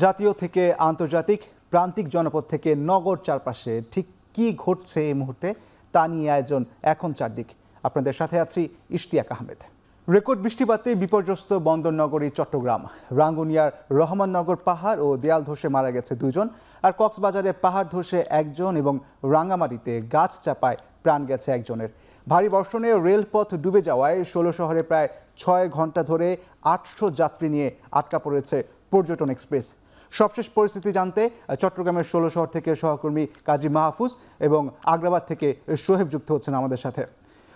জাতীয় থেকে আন্তর্জাতিক, প্রান্তিক জনপদ থেকে নগর চারপাশে ঠিক কি ঘটছে এই মুহূর্তে তা নিয়ে আয়োজন এখন চারদিক। আপনাদের সাথে আছি ইশতিয়াক আহমেদ। রেকর্ড বৃষ্টিপাতে বিপর্যস্ত বন্দরনগরী চট্টগ্রাম। রাঙ্গুনিয়ার রহমাননগর পাহাড় ও দেয়াল ধসে মারা গেছে 2 জন, আর কক্সবাজারে পাহাড় ধসে 1 জন এবং রাঙ্গামাটিতে গাছ চাপায় প্রাণ গেছে 1 জনের। ভারী বর্ষণে রেলপথ ডুবে যাওয়ায় 16 শহরে প্রায় 6 ঘন্টা ধরে 800 যাত্রী নিয়ে আটকা পড়েছে পর্যটন এক্সপ্রেস। সবশেষ পরিস্থিতি জানতে চট্টগ্রামের 16 শহর থেকে সহকর্মী কাজী মাহফুজ এবং আগ্রাবাদ থেকে সোহেব যুক্ত হচ্ছেন আমাদের সাথে।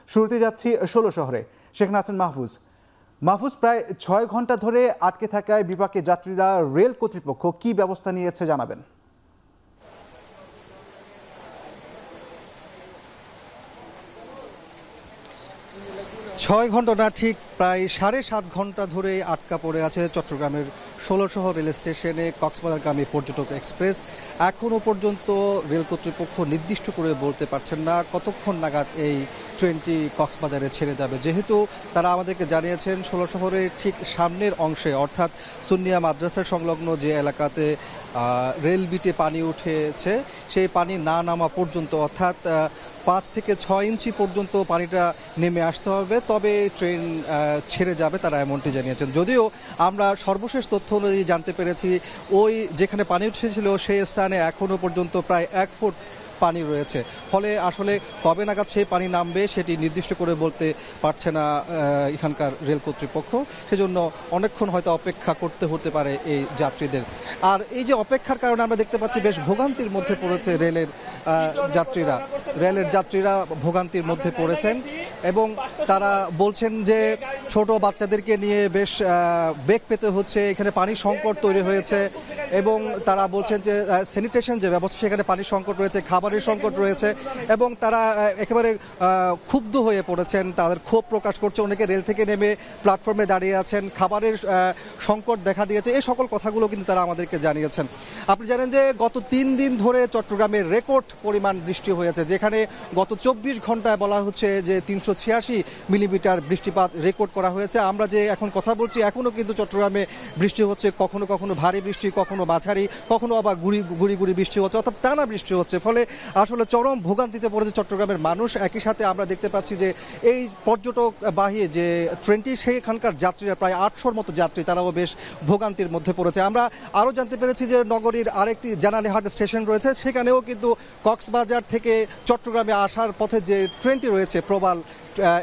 শুরুতে যাচ্ছি 16 শহরে, সেখানে আছেন মাহফুজ। প্রায় 6 ঘন্টা ধরে আটকে থাকায় বিপাকে যাত্রীরা, রেল কর্তৃপক্ষ কি ব্যবস্থা নিয়েছে জানাবেন। 6 ঘন্টা না, ঠিক প্রায় 7.5 ঘন্টা ধরে আটকা পড়ে আছে চট্টগ্রামের 16 শহর রেল স্টেশনে কক্সবাজারগামী পর্যটক এক্সপ্রেস। এখনও পর্যন্ত রেল কর্তৃপক্ষ নির্দিষ্ট করে বলতে পারছেন না কতক্ষণ নাগাদ এই ট্রেনটি কক্সবাজারে ছেড়ে যাবে, যেহেতু তারা আমাদেরকে জানিয়েছেন 16 শহরের ঠিক সামনের অংশে অর্থাৎ সুন্নিয়া মাদ্রাসার সংলগ্ন যে এলাকাতে রেল বিটে পানি উঠেছে, সেই পানি না নামা পর্যন্ত অর্থাৎ 5 থেকে 6 ইঞ্চি পর্যন্ত পানিটা নেমে আসতে হবে, তবে ট্রেন ছেড়ে যাবে, তারা এমনটি জানিয়েছেন। যদিও আমরা সর্বশেষ তথ্য অনুযায়ী জানতে পেরেছি ওই যেখানে পানি উঠেছিল সেই স্থানে এখনও পর্যন্ত প্রায় 1 ফুট পানি রয়েছে, ফলে আসলে কবে নাগাদ সেই পানি নামবে সেটি নির্দিষ্ট করে বলতে পারছে না এখানকার রেল কর্তৃপক্ষ। সেজন্য অনেকক্ষণ হয়তো অপেক্ষা করতে হতে পারে এই যাত্রীদের। আর এই যে অপেক্ষার কারণে আমরা দেখতে পাচ্ছি বেশ ভোগান্তির মধ্যে পড়েছে রেলের যাত্রীরা ভোগান্তির মধ্যে পড়েছেন এবং তারা বলছেন যে ছোট বাচ্চাদেরকে নিয়ে বেশ বেগ পেতে হচ্ছে। এখানে পানি সংকট তৈরি হয়েছে এবং তারা বলছেন যে স্যানিটেশন যে ব্যবস্থা সেখানে পানির সংকট রয়েছে, খাবারের সংকট রয়েছে এবং তারা একেবারে ক্ষুব্ধ হয়ে পড়েছেন, তাদের ক্ষোভ প্রকাশ করছে। অনেকে রেল থেকে নেমে প্ল্যাটফর্মে দাঁড়িয়ে আছেন, খাবারের সংকট দেখা দিয়েছে, এই সকল কথাগুলো কিন্তু তারা আমাদেরকে জানিয়েছেন। আপনি জানেন যে গত 3 দিন ধরে চট্টগ্রামে রেকর্ড পরিমাণ বৃষ্টি হয়েছে, যেখানে গত 24 ঘন্টায় বলা হচ্ছে যে 386 মিলিমিটার বৃষ্টিপাত রেকর্ড করা হয়েছে। আমরা যে এখন কথা বলছি এখনও কিন্তু চট্টগ্রামে বৃষ্টি হচ্ছে, কখনো কখনো ভারী বৃষ্টি, কখনো মাঝারি, কখনো আবার গুড়ি গুড়ি বৃষ্টি হচ্ছে, অর্থাৎ টানা বৃষ্টি হচ্ছে। ফলে আসলে চরম ভোগান্তিতে পড়েছে চট্টগ্রামের মানুষ। একই সাথে আমরা দেখতে পাচ্ছি যে এই পর্যটকবাহী যে ট্রেনটি সেখানকার যাত্রীরা প্রায় 800-র মতো যাত্রী, তারাও বেশ ভোগান্তির মধ্যে পড়েছে। আমরা আরও জানতে পেরেছি যে নগরীর আরেকটি জানালিহাট স্টেশন রয়েছে, সেখানেও কিন্তু কক্সবাজার থেকে চট্টগ্রামে আসার পথে যে ট্রেনটি রয়েছে প্রবাল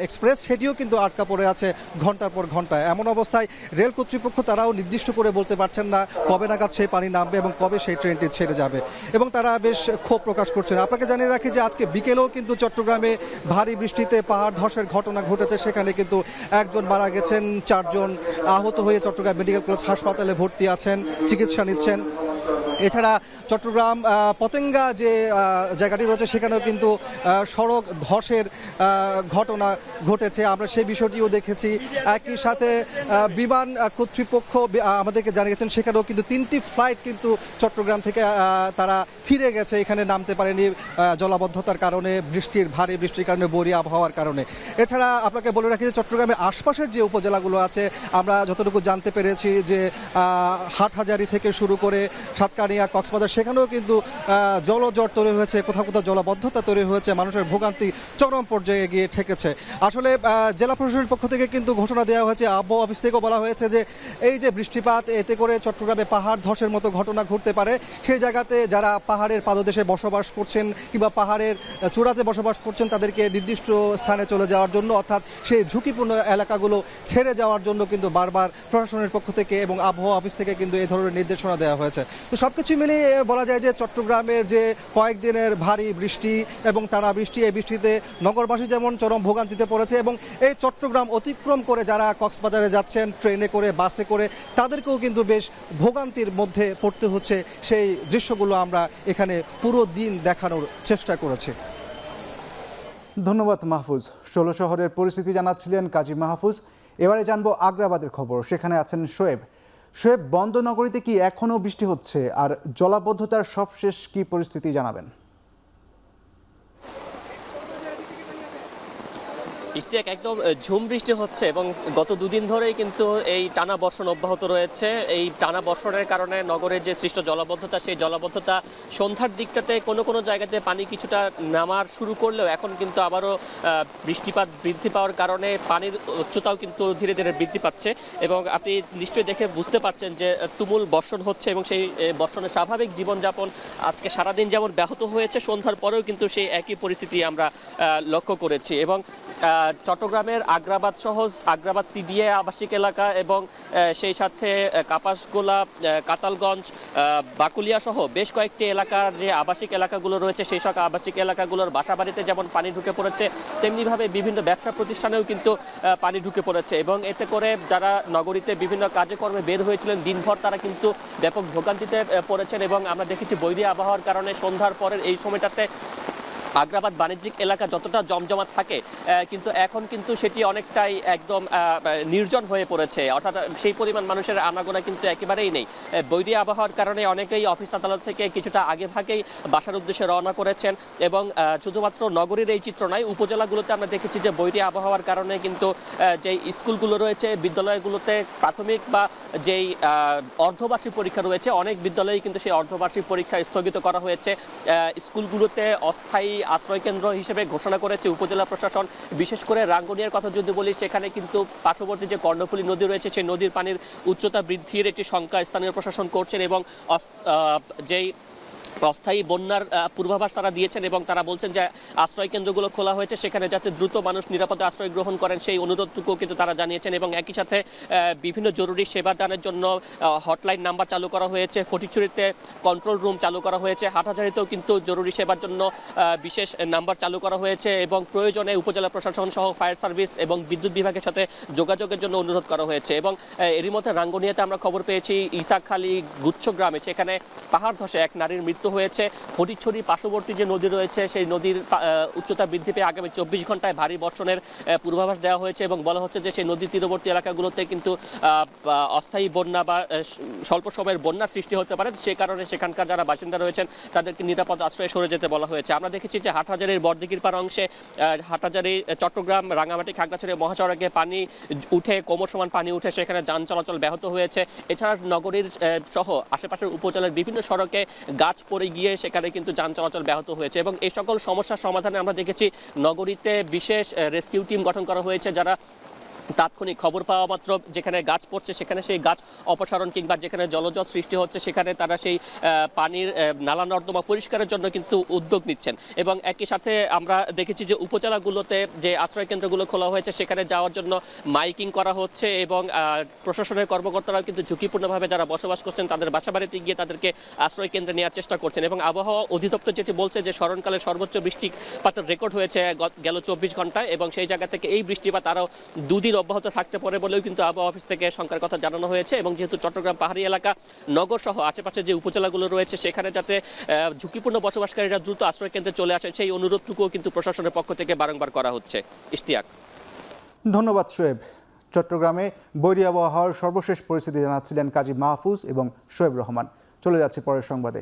এক্সপ্রেস, সেটিও কিন্তু আটকা পড়ে আছে ঘন্টার পর ঘন্টা। এমন অবস্থায় রেল কর্তৃপক্ষ তারাও নির্দিষ্ট করে বলতে পারছেন না কবে নাগাদ সেই পানি নামবে এবং কবে সেই ট্রেনটি ছেড়ে যাবে, এবং তারা বেশ ক্ষোভ প্রকাশ করছেন। আপনাকে জানিয়ে রাখি যে আজকে বিকেলেও কিন্তু চট্টগ্রামে ভারী বৃষ্টিতে পাহাড় ধসের ঘটনা ঘটেছে, সেখানে কিন্তু 1 জন মারা গেছেন, 4 জন আহত হয়ে চট্টগ্রাম মেডিকেল কলেজ হাসপাতালে ভর্তি আছেন, চিকিৎসা নিচ্ছেন। এছাড়া চট্টগ্রাম পতেঙ্গা যে জায়গাটি রয়েছে সেখানেও কিন্তু সড়ক ধসের ঘটনা ঘটেছে, আমরা সেই বিষয়টিও দেখেছি। একই সাথে বিমান কর্তৃপক্ষ আমাদেরকে জানিয়েছেন সেখানেও কিন্তু 3টি ফ্লাইট কিন্তু চট্টগ্রাম থেকে তারা ফিরে গেছে, এখানে নামতে পারেনি জলাবদ্ধতার কারণে, ভারী বৃষ্টির কারণে, বৈরী আবহাওয়ার কারণে। এছাড়া আপনাকে বলে রাখি যে চট্টগ্রামের আশপাশের যে উপজেলাগুলো আছে, আমরা যতটুকু জানতে পেরেছি যে হাটহাজারী থেকে শুরু করে সাতকানিয়া, কক্সবাজার, সেখানেও কিন্তু জলজট তৈরি হয়েছে, কোথাও কোথাও জলাবদ্ধতা তৈরি হয়েছে, মানুষের ভোগান্তি চরম পর্যায়ে গিয়ে ঠেকেছে। আসলে জেলা প্রশাসনের পক্ষ থেকে কিন্তু ঘোষণা দেওয়া হয়েছে, আবহাওয়া অফিস থেকেও বলা হয়েছে যে এই যে বৃষ্টিপাত, এতে করে চট্টগ্রামে পাহাড় ধসের মতো ঘটনা ঘটতে পারে। সেই জায়গাতে যারা পাহাড়ের পাদদেশে বসবাস করছেন কিংবা পাহাড়ের চূড়াতে বসবাস করছেন, তাদেরকে নির্দিষ্ট স্থানে চলে যাওয়ার জন্য, অর্থাৎ সেই ঝুঁকিপূর্ণ এলাকাগুলো ছেড়ে যাওয়ার জন্য কিন্তু বারবার প্রশাসনের পক্ষ থেকে এবং আবহাওয়া অফিস থেকে কিন্তু এই ধরনের নির্দেশনা দেওয়া হয়েছে। তো সবকিছু মিলিয়ে বলা যায় যে চট্টগ্রামের যে কয়েকদিনের ভারী বৃষ্টি এবং টানা বৃষ্টি, এই বৃষ্টিতে নগরবাসী যেমন চরম ভোগান্তিতে পড়েছে, এবং এই চট্টগ্রাম অতিক্রম করে যারা কক্সবাজারে যাচ্ছেন ট্রেনে করে, বাসে করে, তাদেরকেও কিন্তু বেশ ভোগান্তির মধ্যে পড়তে হচ্ছে। সেই দৃশ্যগুলো আমরা এখানে পুরো দিন দেখানোর চেষ্টা করেছি। ধন্যবাদ মাহফুজ। 16 শহরের পরিস্থিতি জানাচ্ছিলেন কাজী মাহফুজ। এবারে জানবো আগ্রাবাদের খবর, সেখানে আছেন সোহেব। বন্দরনগরীতে কি এখনও বৃষ্টি হচ্ছে, আর জলাবদ্ধতার সবশেষ কি পরিস্থিতি জানাবেন। ইশতিয়াক, একদম ঝুম বৃষ্টি হচ্ছে এবং গত দুদিন ধরেই কিন্তু এই টানা বর্ষণ অব্যাহত রয়েছে। এই টানা বর্ষণের কারণে নগরের যে সৃষ্ট জলাবদ্ধতা, সেই জলাবদ্ধতা সন্ধ্যার দিকটাতে কোনো কোনো জায়গাতে পানি কিছুটা নামার শুরু করলেও এখন কিন্তু আবারও বৃষ্টিপাত বৃদ্ধি পাওয়ার কারণে পানির উচ্চতাও কিন্তু ধীরে ধীরে বৃদ্ধি পাচ্ছে এবং আপনি নিশ্চয়ই দেখে বুঝতে পারছেন যে তুমুল বর্ষণ হচ্ছে এবং সেই বর্ষণের স্বাভাবিক জীবনযাপন আজকে সারাদিন যেমন ব্যাহত হয়েছে, সন্ধ্যার পরেও কিন্তু সেই একই পরিস্থিতি আমরা লক্ষ্য করেছি। এবং চট্টগ্রামের আগ্রাবাদ সহ আগ্রাবাদ সিডিএ আবাসিক এলাকা এবং সেই সাথে কাপাসগোলা, কাতালগঞ্জ, বাকুলিয়া সহ বেশ কয়েকটি এলাকার যে আবাসিক এলাকাগুলো রয়েছে, সেই সব আবাসিক এলাকাগুলোর বাসাবাড়িতে যেমন পানি ঢুকে পড়েছে, তেমনিভাবে বিভিন্ন ব্যবসা প্রতিষ্ঠানেও কিন্তু পানি ঢুকে পড়েছে এবং এতে করে যারা নগরীতে বিভিন্ন কাজে কর্মে বের হয়েছিলেন দিনভর তারা কিন্তু ব্যাপক ভোগান্তিতে পড়েছেন। এবং আমরা দেখেছি বৈরী আবহাওয়ার কারণে সন্ধ্যার পরের এই সময়টাতে আগ্রাবাদ বাণিজ্যিক এলাকা যতটা জমজমাট থাকে কিন্তু এখন কিন্তু সেটি অনেকটাই একদম নির্জন হয়ে পড়েছে, অর্থাৎ সেই পরিমাণ মানুষের আনাগোনা কিন্তু একেবারেই নেই। বৈরী আবহাওয়ার কারণে অনেকেই অফিস আদালত থেকে কিছুটা আগে ভাগেই বাসার উদ্দেশ্যে রওনা করেছেন এবং শুধুমাত্র নগরীর এই চিত্র নয়, উপজেলাগুলোতে আমরা দেখেছি যে বৈরী আবহাওয়ার কারণে কিন্তু যে স্কুলগুলো রয়েছে, বিদ্যালয়গুলোতে প্রাথমিক বা যেই অর্ধবার্ষিক পরীক্ষা রয়েছে, অনেক বিদ্যালয়ে কিন্তু সেই অর্ধবার্ষিক পরীক্ষা স্থগিত করা হয়েছে। স্কুলগুলোতে অস্থায়ী আশ্রয়কেন্দ্র হিসেবে ঘোষণা করেছে উপজেলা প্রশাসন। বিশেষ করে রাঙ্গুনিয়ার কথা যদি বলি, সেখানে কিন্তু পার্শ্ববর্তী যে কর্ণফুলী নদী রয়েছে, সেই নদীর পানির উচ্চতা বৃদ্ধির একটি শঙ্কা স্থানীয় প্রশাসন করছেন এবং যেই অস্থায়ী বন্যার পূর্বাভাস তারা দিয়েছেন এবং তারা বলছেন যে আশ্রয় কেন্দ্রগুলো খোলা হয়েছে, সেখানে যাতে দ্রুত মানুষ নিরাপদে আশ্রয় গ্রহণ করেন সেই অনুরোধটুকু কিন্তু তারা জানিয়েছেন। এবং একই সাথে বিভিন্ন জরুরি সেবা দানের জন্য হটলাইন নাম্বার চালু করা হয়েছে, ফটিকছড়িতে কন্ট্রোল রুম চালু করা হয়েছে, হাটহাজারীতেও কিন্তু জরুরি সেবার জন্য বিশেষ নাম্বার চালু করা হয়েছে এবং প্রয়োজনে উপজেলা প্রশাসন সহ ফায়ার সার্ভিস এবং বিদ্যুৎ বিভাগের সাথে যোগাযোগের জন্য অনুরোধ করা হয়েছে। এবং এরই মধ্যে রাঙ্গুনিয়াতে আমরা খবর পেয়েছি ইসাখালী গুচ্ছ গ্রামে, সেখানে পাহাড় ধসে এক নারীর মৃত্যু হয়েছে। ফটিকছড়ি পার্শ্ববর্তী যে নদী রয়েছে, সেই নদীর উচ্চতা বৃদ্ধি পেয়ে আগামী 24 ঘন্টায় ভারী বর্ষণের পূর্বাভাস দেওয়া হয়েছে এবং বলা হচ্ছে যে সেই নদীর তীরবর্তী এলাকাগুলোতে কিন্তু অস্থায়ী বন্যা বা স্বল্প সময়ের বন্যার সৃষ্টি হতে পারে। সে কারণে সেখানকার যারা বাসিন্দা রয়েছেন তাদেরকে নিরাপদ আশ্রয়ে সরে যেতে বলা হয়েছে। আমরা দেখেছি যে হাটহাজারীর বড়দিঘির পাড় অংশে, হাটহাজারী চট্টগ্রাম রাঙামাটি খাগড়াছড়ি মহাসড়কে পানি উঠে, কোমর সমান পানি উঠে, সেখানে যান চলাচল ব্যাহত হয়েছে। এছাড়া নগরীর সহ আশেপাশের উপজেলার বিভিন্ন সড়কে গাছ পড়ে গিয়ে সেখানে কিন্তু যান চলাচল ব্যাহত হয়েছে এবং এই সকল সমস্যার সমাধানে আমরা দেখেছি নগরীতে বিশেষ রেস্কিউ টিম গঠন করা হয়েছে, যারা তাৎক্ষণিক খবর পাওয়া মাত্র যেখানে গাছ পড়ছে সেখানে সেই গাছ অপসারণ কিংবা যেখানে জলজট সৃষ্টি হচ্ছে সেখানে তারা সেই পানির নালা নর্দমা পরিষ্কারের জন্য কিন্তু উদ্যোগ নিচ্ছেন। এবং একই সাথে আমরা দেখেছি যে উপজেলাগুলোতে যে আশ্রয় কেন্দ্রগুলো খোলা হয়েছে সেখানে যাওয়ার জন্য মাইকিং করা হচ্ছে এবং প্রশাসনের কর্মকর্তারাও কিন্তু ঝুঁকিপূর্ণভাবে যারা বসবাস করছেন তাদের বাসাবাড়িতে গিয়ে তাদেরকে আশ্রয় কেন্দ্রে নেওয়ার চেষ্টা করছেন। এবং আবহাওয়া অধিদপ্তর যেটি বলছে যে স্মরণকালে সর্বোচ্চ বৃষ্টিপাতের রেকর্ড হয়েছে গেল 24 ঘন্টায় এবং সেই জায়গা থেকে এই বৃষ্টিপাত আরও দুদিন অব্যাহত থাকতে পারে বলেও কিন্তু আবহাওয়া অফিস থেকে শঙ্কার কথা জানানো হয়েছে। এবং যেহেতু চট্টগ্রাম পাহাড়ি এলাকা, নগর সহ আশেপাশে যে উপজেলাগুলো রয়েছে সেখানে যাতে ঝুঁকিপূর্ণ বসবাসকারীরা দ্রুত আশ্রয় কেন্দ্রে চলে আসেন সেই অনুরোধটুকুও কিন্তু প্রশাসনের পক্ষ থেকে বারংবার করা হচ্ছে। ইশতিয়াক, ধন্যবাদ শোয়েব। চট্টগ্রামে বৈরী আবহাওয়ার সর্বশেষ পরিস্থিতি জানাচ্ছিলেন কাজী মাহফুজ এবং শোয়েব রহমান। চলে যাচ্ছে পরের সংবাদে।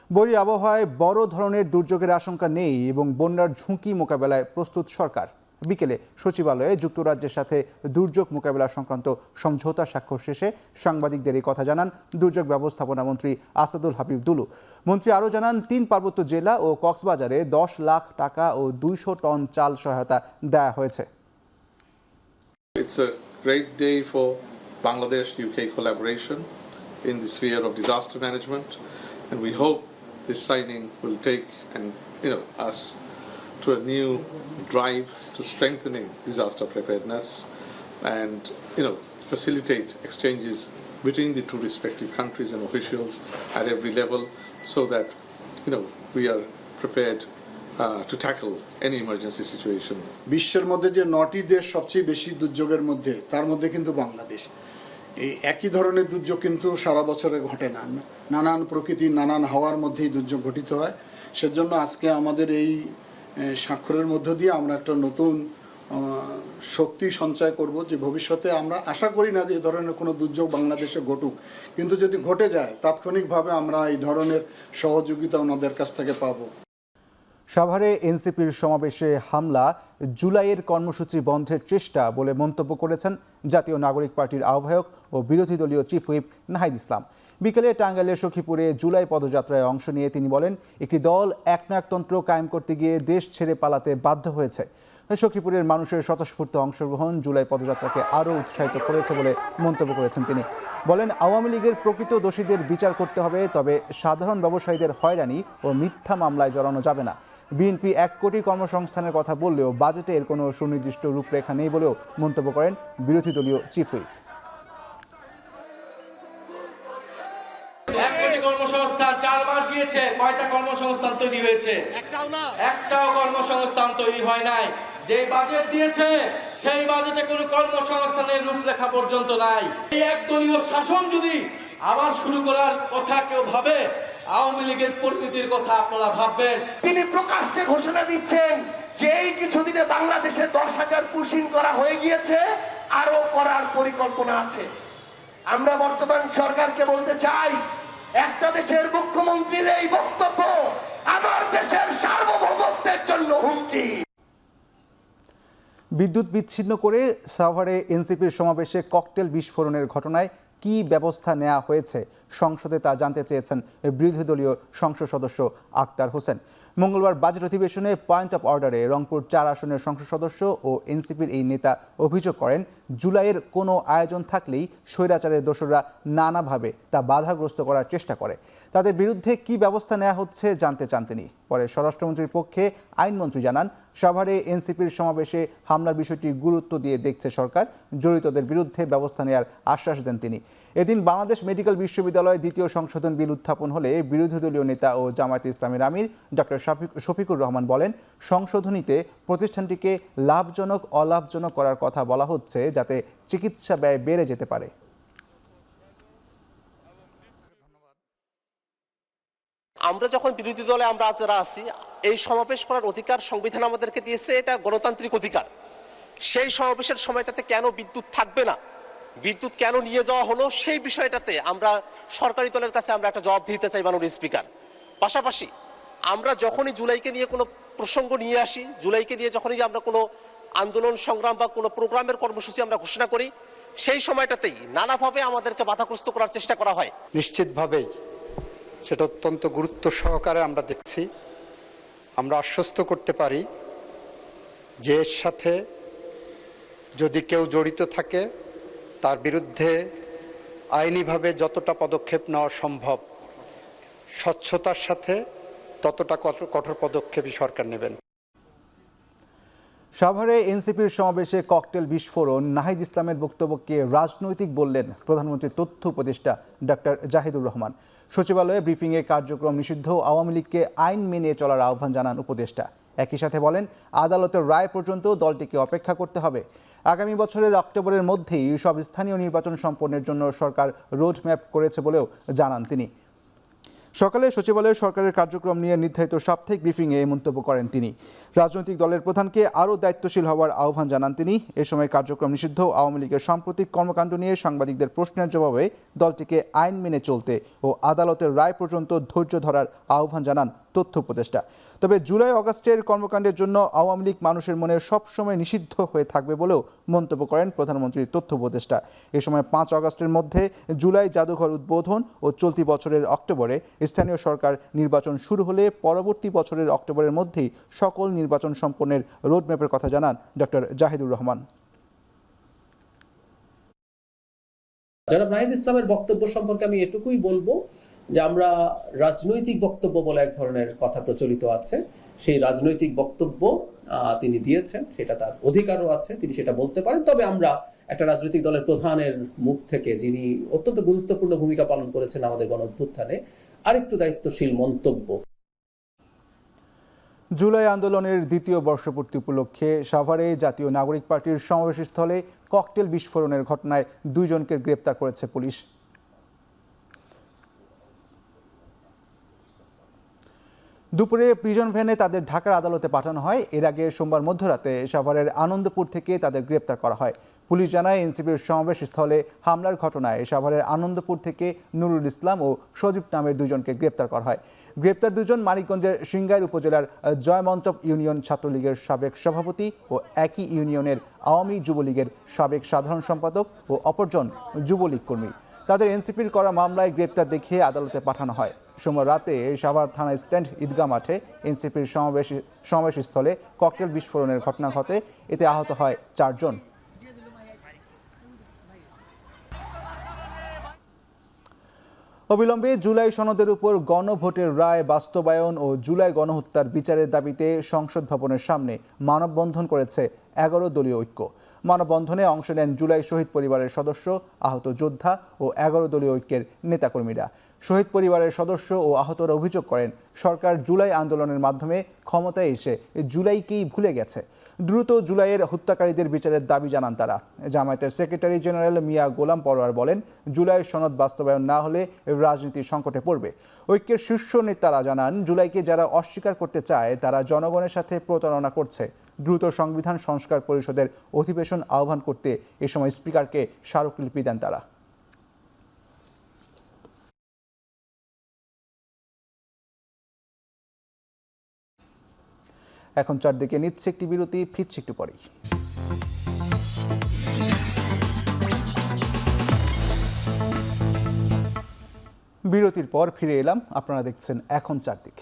বৈরী আবহাওয়ায় বড় ধরনের দুর্যোগের আশঙ্কা নেই এবং বন্যার ঝুঁকি মোকাবেলায় প্রস্তুত সরকার। বিকেলে সচিবালয়ে যুক্তরাজ্যের সাথে দুর্যোগ মোকাবেলা সংক্রান্ত সমঝোতা স্বাক্ষর শেষে সাংবাদিকদের এই কথা জানান দুর্যোগ ব্যবস্থাপনা মন্ত্রী আসাদুল হাবিব দুলু। মন্ত্রী আরও জানান, 3 পার্বত্য জেলা ও কক্সবাজারে 10 লাখ টাকা ও 200 টন চাল সহায়তা দেয়া হয়েছে। It's a great day for Bangladesh-UK collaboration in the sphere of disaster management, and we hope this signing will take us to a new drive to strengthening disaster preparedness and facilitate exchanges between the two respective countries and officials at every level so that we are prepared to tackle any emergency situation. বিশ্বের মধ্যে যে 9টি দেশ সবচেয়ে বেশি দুর্যোগের মধ্যে, তার মধ্যে কিন্তু বাংলাদেশ। এই একই ধরনের দুর্যোগ কিন্তু সারা বছরে ঘটে না, নানান প্রকৃতি নানান হাওয়ার মধ্যেই দুর্যোগ ঘটিত হয়। সেজন্য আজকে আমাদের এই স্বাক্ষরের মধ্য দিয়ে আমরা একটা নতুন শক্তি সঞ্চয় করব যে ভবিষ্যতে আমরা আশা করি না যে এই ধরনের কোনো দুর্যোগ বাংলাদেশে ঘটুক, কিন্তু যদি ঘটে যায় তাৎক্ষণিকভাবে আমরা এই ধরনের সহযোগিতা ওনাদের কাছ থেকে পাবো। সাভারে এনসিপির সমাবেশে হামলা জুলাইয়ের কর্মসূচি বন্ধের চেষ্টা বলে মন্তব্য করেছেন জাতীয় নাগরিক পার্টির আহ্বায়ক ও বিরোধী দলীয় চিফ হুইপ নাহিদ ইসলাম। বিকেলে টাঙ্গাইলের সখীপুরে জুলাই পদযাত্রায় অংশ নিয়ে তিনি বলেন, একটি দল একনায়কতন্ত্র কায়েম করতে গিয়ে দেশ ছেড়ে পালাতে বাধ্য হয়েছে। সখীপুরের মানুষের স্বতঃস্ফূর্ত অংশগ্রহণ জুলাই পদযাত্রাকে আরও উৎসাহিত করেছে বলে মন্তব্য করেছেন তিনি। বলেন, আওয়ামী লীগের প্রকৃত দোষীদের বিচার করতে হবে, তবে সাধারণ ব্যবসায়ীদের হয়রানি ও মিথ্যা মামলায় জড়ানো যাবে না। বিএনপি 1 কোটি কর্মসংস্থানের কথা বললেও বাজেটে এর কোনো সুনির্দিষ্ট রূপরেখা নেই বলেও মন্তব্য করেন বিরোধী দলীয় চিফ হুইপ। 1 কোটি কর্মসংস্থান 4 মাস গিয়েছে, কয়টা কর্মসংস্থান তৈরি হয়েছে? একটাও কর্মসংস্থান তৈরি হয় নাই। যে বাজেট দিয়েছে সেই বাজেটে কোনো কর্মসংস্থানের রূপরেখা পর্যন্ত নাই। এই একদলীয় শাসন যদি আবার শুরু করার কথা কেউ ভাবে, আওয়ামী লীগের পরিণতির কথা আপনারা ভাববেন। তিনি প্রকাশ্যে ঘোষণা দিচ্ছেন যে এই কিছুদিনে বাংলাদেশে 10,000 পুশিং করা হয়ে গিয়েছে, আরো করার পরিকল্পনা আছে। আমরা বর্তমান সরকারকে বলতে চাই, একটা দেশের মুখ্যমন্ত্রীর এই বক্তব্য আমার দেশের সার্বভৌমত্বের জন্য হুমকি। বিদ্যুৎ বিচ্ছিন্ন করে সাভারে এনসিপির সমাবেশে ককটেল বিস্ফোরণের ঘটনায় কী ব্যবস্থা নেওয়া হয়েছে সংসদে তা জানতে চেয়েছেন বিরোধী দলীয় সংসদ সদস্য আক্তার হোসেন। মঙ্গলবার বাজেট অধিবেশনে পয়েন্ট অফ অর্ডারে রংপুর 4 আসনের সংসদ সদস্য ও এনসিপির এই নেতা অভিযোগ করেন, জুলাইয়ের কোনো আয়োজন থাকলেই স্বৈরাচারের দোসররা নানাভাবে তা বাধাগ্রস্ত করার চেষ্টা করে। তাদের বিরুদ্ধে কী ব্যবস্থা নেওয়া হচ্ছে জানতে চান তিনি। পরে স্বরাষ্ট্রমন্ত্রীর পক্ষে আইনমন্ত্রী জানান, সাভারে এনসিপির সমাবেশে হামলার বিষয়টি গুরুত্ব দিয়ে দেখছে সরকার, জড়িতদের বিরুদ্ধে ব্যবস্থা নেওয়ার আশ্বাস দেন তিনি। এদিন বাংলাদেশ মেডিকেল বিশ্ববিদ্যালয় 2য় সংশোধন বিল উত্থাপন হলে বিরোধী দলীয় নেতা ও জামায়াতে ইসলামীর আমির ডক্টর শফিকুর রহমান বলেন, সংশোধনীতে প্রতিষ্ঠানটিকে লাভজনক অলাভজনক করার কথা বলা হচ্ছে যাতে চিকিৎসা ব্যয় বেড়ে যেতে পারে। আমরা যখন বিরোধী দলে আমরা যারা আছি, এই সমাবেশ করার অধিকার সংবিধান আমাদেরকে দিয়েছে, এটা গণতান্ত্রিক অধিকার। সেই সমাবেশের সময়টাতে কেন বিদ্যুৎ থাকবে না, বিদ্যুৎ কেন নিয়ে যাওয়া হলো, সেই বিষয়টাতে আমরা সরকারি দলের কাছে আমরা একটা জবাব দিতে চাই মাননীয় স্পিকার। পাশাপাশি আমরা যখনই জুলাইকে নিয়ে কোনো প্রসঙ্গ নিয়ে আসি, জুলাইকে নিয়ে যখনই আমরা কোনো আন্দোলন সংগ্রাম বা কোনো প্রোগ্রামের কর্মসূচি আমরা ঘোষণা করি, সেই সময়টাতেই নানাভাবে আমাদেরকে বাধাগ্রস্ত করার চেষ্টা করা হয়। নিশ্চিতভাবেই সেটা অত্যন্ত গুরুত্ব সহকারে আমরা দেখছি। আমরা আশ্বস্ত করতে পারি যে এর সাথে যদি কেউ জড়িত থাকে তার বিরুদ্ধে আইনিভাবে যতটা পদক্ষেপ নেওয়া সম্ভব, স্বচ্ছতার সাথে ততটা কঠোর পদক্ষেপই সরকার নেবেন। সাভারে এনসিপির সমাবেশে ককটেল বিস্ফোরণ, নাহিদ ইসলামের বক্তব্যকে রাজনৈতিক বললেন প্রধানমন্ত্রীর তথ্য উপদেষ্টা ডক্টর জাহিদুর রহমান। সচিবালয়ে ব্রিফিংয়ে কার্যক্রম নিষিদ্ধ, আওয়ামী লীগকে আইন মেনে চলার আহ্বান জানান উপদেষ্টা। একই সাথে বলেন, আদালতের রায় পর্যন্ত দলটিকে অপেক্ষা করতে হবে। আগামী বছরের অক্টোবরের মধ্যেই সব স্থানীয় নির্বাচন সম্পন্নের জন্য সরকার রোডম্যাপ করেছে বলেও জানান তিনি। সকালে সচিবালয়ে সরকারের কার্যক্রম নিয়ে নির্ধারিত সাপ্তাহিক ব্রিফিংয়ে এই মন্তব্য করেন তিনি। রাজনৈতিক দলের প্রধানকে আরও দায়িত্বশীল হওয়ার আহ্বান জানান তিনি। এ সময় কার্যক্রম নিষিদ্ধ, আওয়ামী লীগের সাম্প্রতিক কর্মকাণ্ড নিয়ে সাংবাদিকদের প্রশ্নের জবাবে দলটিকে আইন মেনে চলতে ও আদালতের রায় পর্যন্ত ধৈর্য ধরার আহ্বান জানান তথ্য উপদেষ্টা। তবে জুলাই অগাস্টের কর্মকাণ্ডের জন্য আওয়ামী লীগ মানুষের মনে সবসময় নিষিদ্ধ হয়ে থাকবে বলেও মন্তব্য করেন প্রধানমন্ত্রীর তথ্য উপদেষ্টা। এ সময় 5 আগস্টের মধ্যে জুলাই জাদুঘর উদ্বোধন ও চলতি বছরের অক্টোবরে স্থানীয় সরকার নির্বাচন শুরু হলে পরবর্তী বছরের অক্টোবরের মধ্যেই সকল নির্বাচন সম্পন্নের রোডম্যাপের কথা জানান ডক্টর জাহিদুর রহমান। জনাব নাহিদ ইসলামের বক্তব্য সম্পর্কে আমি এটুকুই বলবো যে আমরা রাজনৈতিক বক্তব্য বলে এক ধরনের কথা প্রচলিত আছে, সেই রাজনৈতিক বক্তব্য তিনি দিয়েছেন, সেটা তার অধিকারও আছে, তিনি সেটা বলতে পারেন। তবে আমরা একটা রাজনৈতিক দলের প্রধানের মুখ থেকে, যিনি অত্যন্ত গুরুত্বপূর্ণ ভূমিকা পালন করেছেন আমাদের গণঅভ্যুত্থানে, আরেকটু দায়িত্বশীল মন্তব্য। জুলাই আন্দোলনের 2য় বর্ষপূর্তি উপলক্ষে সাভারে জাতীয় নাগরিক পার্টির সমাবেশস্থলে ককটেল বিস্ফোরণের ঘটনায় 2 জনকে গ্রেপ্তার করেছে পুলিশ। দুপুরে প্রিজন ভ্যানে তাদের ঢাকার আদালতে পাঠানো হয়। এর আগে সোমবার মধ্যরাতে সাভারের আনন্দপুর থেকে তাদের গ্রেপ্তার করা হয়। পুলিশ জানায়, এনসিপির সমাবেশ স্থলে হামলার ঘটনায় সাভারের আনন্দপুর থেকে নুরুল ইসলাম ও সজীব নামের দুজনকে গ্রেপ্তার করা হয়। গ্রেপ্তার দুজন মানিকগঞ্জের সিংগাইর উপজেলার জয়মন্তপ ইউনিয়ন ছাত্রলীগের সাবেক সভাপতি ও একই ইউনিয়নের আওয়ামী যুবলীগের সাবেক সাধারণ সম্পাদক ও অপরজন যুবলীগ কর্মী। তাদের এনসিপির করা মামলায় গ্রেপ্তার দেখিয়ে আদালতে পাঠানো হয়। সোমবার রাতে সাভার থানা স্ট্যান্ড ঈদগাহ মাঠে এনসিপির সমাবেশস্থলে ককটেল বিস্ফোরণের ঘটনা ঘটে। এতে আহত হয় 4 জন। অবিলম্বে জুলাই সনদের উপর গণভোটের রায় বাস্তবায়ন ও জুলাই গণহত্যার বিচারের দাবিতে সংসদ ভবনের সামনে মানববন্ধন করেছে 11 দলীয় ঐক্য। মানববন্ধনে অংশ নেন জুলাই শহীদ পরিবারের সদস্য, আহত যোদ্ধা ও 11 দলীয় ঐক্যের নেতাকর্মীরা। শহীদ পরিবারের সদস্য ও আহতরা অভিযোগ করেন, সরকার জুলাই আন্দোলনের মাধ্যমে ক্ষমতায় এসে জুলাইকেই ভুলে গেছে। দ্রুত জুলাইয়ের হত্যাকারীদের বিচারের দাবি জানান তারা। জামায়াতের সেক্রেটারি জেনারেল মিয়া গোলাম পরোয়ার বলেন, জুলাই সনদ বাস্তবায়ন না হলে রাজনীতি সংকটে পড়বে। ঐক্যের শীর্ষ নেতারা জানান, জুলাইকে যারা অস্বীকার করতে চায় তারা জনগণের সাথে প্রতারণা করছে। দ্রুত সংবিধান সংস্কার পরিষদের অধিবেশন আহ্বান করতে এ সময় স্পিকারকে স্মারকলিপি দেন তারা। এখন চারদিকে নিচ্ছে একটি বিরতি, ফিরছে একটু পরেই। বিরতির পর ফিরে এলাম, আপনারা দেখছেন এখন চারদিক।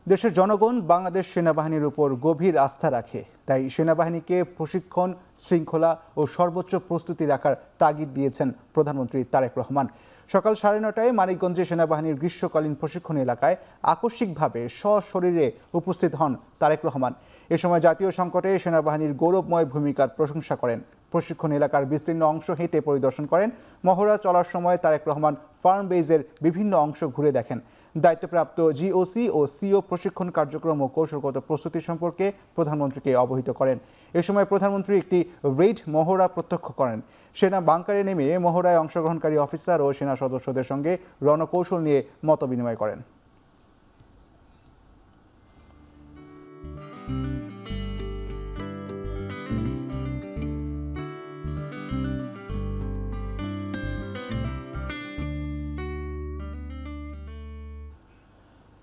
দেশের জনগণ বাংলাদেশ সেনাবাহিনীর উপর গভীর আস্থা রাখে, তাই সেনাবাহিনীকে প্রশিক্ষণ, শৃঙ্খলা ও সর্বোচ্চ প্রস্তুতি রাখার তাগিদ দিয়েছেন প্রধানমন্ত্রী তারেক রহমান। সকাল 9:30টায় মানিকগঞ্জে সেনাবাহিনীর গ্রীষ্মকালীন প্রশিক্ষণ এলাকায় আকস্মিকভাবে সশরীরে উপস্থিত হন তারেক রহমান। এ সময় জাতীয় সংকটে সেনাবাহিনীর গৌরবময় ভূমিকার প্রশংসা করেন। প্রশিক্ষণ এলাকার বিস্তীর্ণ অংশ হেঁটে পরিদর্শন করেন। মহড়া চলার সময় তারেক রহমান ফার্ম বেজের বিভিন্ন অংশ ঘুরে দেখেন। দায়িত্বপ্রাপ্ত জিওসি ও সিও প্রশিক্ষণ কার্যক্রম ও কৌশলগত প্রস্তুতি সম্পর্কে প্রধানমন্ত্রীকে অবহিত করেন। এ সময় প্রধানমন্ত্রী একটি রেইড মহড়া প্রত্যক্ষ করেন। সেনা বাংকারে নেমে মহড়ায় অংশগ্রহণকারী অফিসার ও সেনা সদস্যদের সঙ্গে রণকৌশল নিয়ে মতবিনিময় করেন।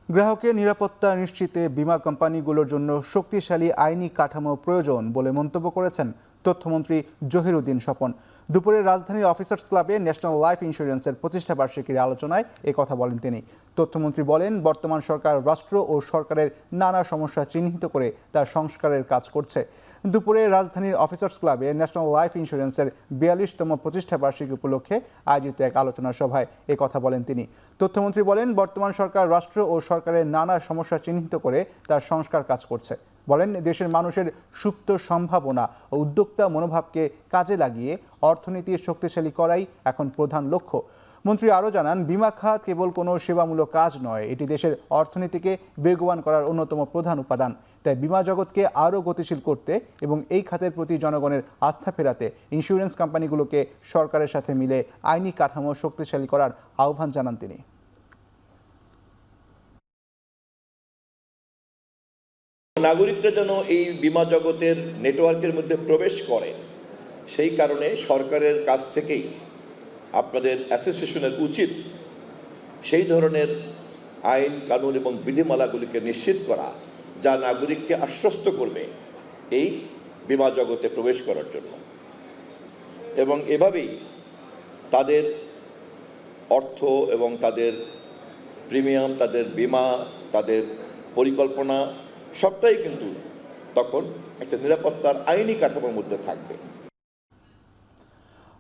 গ্রাহকের নিরাপত্তা নিশ্চিতে বিমা কোম্পানিগুলোর জন্য শক্তিশালী আইনি কাঠামো প্রয়োজন বলে মন্তব্য করেছেন তথ্যমন্ত্রী জহিরুদ্দিন স্বপন। দুপুরে রাজধানীর অফিসার্স ক্লাবে ন্যাশনাল লাইফ ইন্স্যুরেন্সের প্রতিষ্ঠাবার্ষিকীর আলোচনায় কথা বলেন তিনি। তথ্যমন্ত্রী বলেন, বর্তমান সরকার রাষ্ট্র ও সরকারের নানা সমস্যা চিহ্নিত করে তার সংস্কারের কাজ করছে। দুপুরে রাজধানীর অফিসার্স ক্লাবে ন্যাশনাল লাইফ ইন্স্যুরেন্সের 42তম প্রতিষ্ঠাবার্ষিকী উপলক্ষে আয়োজিত এক আলোচনা সভায় কথা বলেন তিনি। তথ্যমন্ত্রী বলেন, বর্তমান সরকার রাষ্ট্র ও সরকারের নানা সমস্যা চিহ্নিত করে তার সংস্কার কাজ করছে। বলেন, দেশের মানুষের সুপ্ত সম্ভাবনা ও উদ্যোক্তা মনোভাবকে কাজে লাগিয়ে অর্থনীতি শক্তিশালী করাই এখন প্রধান লক্ষ্য। মন্ত্রী আরও জানান, বিমা খাত কেবল কোনো সেবামূলক কাজ নয়, এটি দেশের অর্থনীতিকে বেগবান করার অন্যতম প্রধান উপাদান। তাই বিমা জগৎকে আরও গতিশীল করতে এবং এই খাতের প্রতি জনগণের আস্থা ফেরাতে ইন্স্যুরেন্স কোম্পানিগুলোকে সরকারের সাথে মিলে আইনি কাঠামো শক্তিশালী করার আহ্বান জানান তিনি। নাগরিকরা যেন এই বিমা জগতের নেটওয়ার্কের মধ্যে প্রবেশ করে, সেই কারণে সরকারের কাছ থেকেই আপনাদের অ্যাসোসিয়েশনের উচিত সেই ধরনের আইন কানুন এবং বিধিমালাগুলিকে নিশ্চিত করা, যা নাগরিককে আশ্বস্ত করবে এই বিমা জগতে প্রবেশ করার জন্য, এবং এভাবেই তাদের অর্থ এবং তাদের প্রিমিয়াম, তাদের বিমা, তাদের পরিকল্পনা সবটাই কিন্তু তখন একটা নিরাপত্তার আইনি কাঠামোর মধ্যে থাকবে।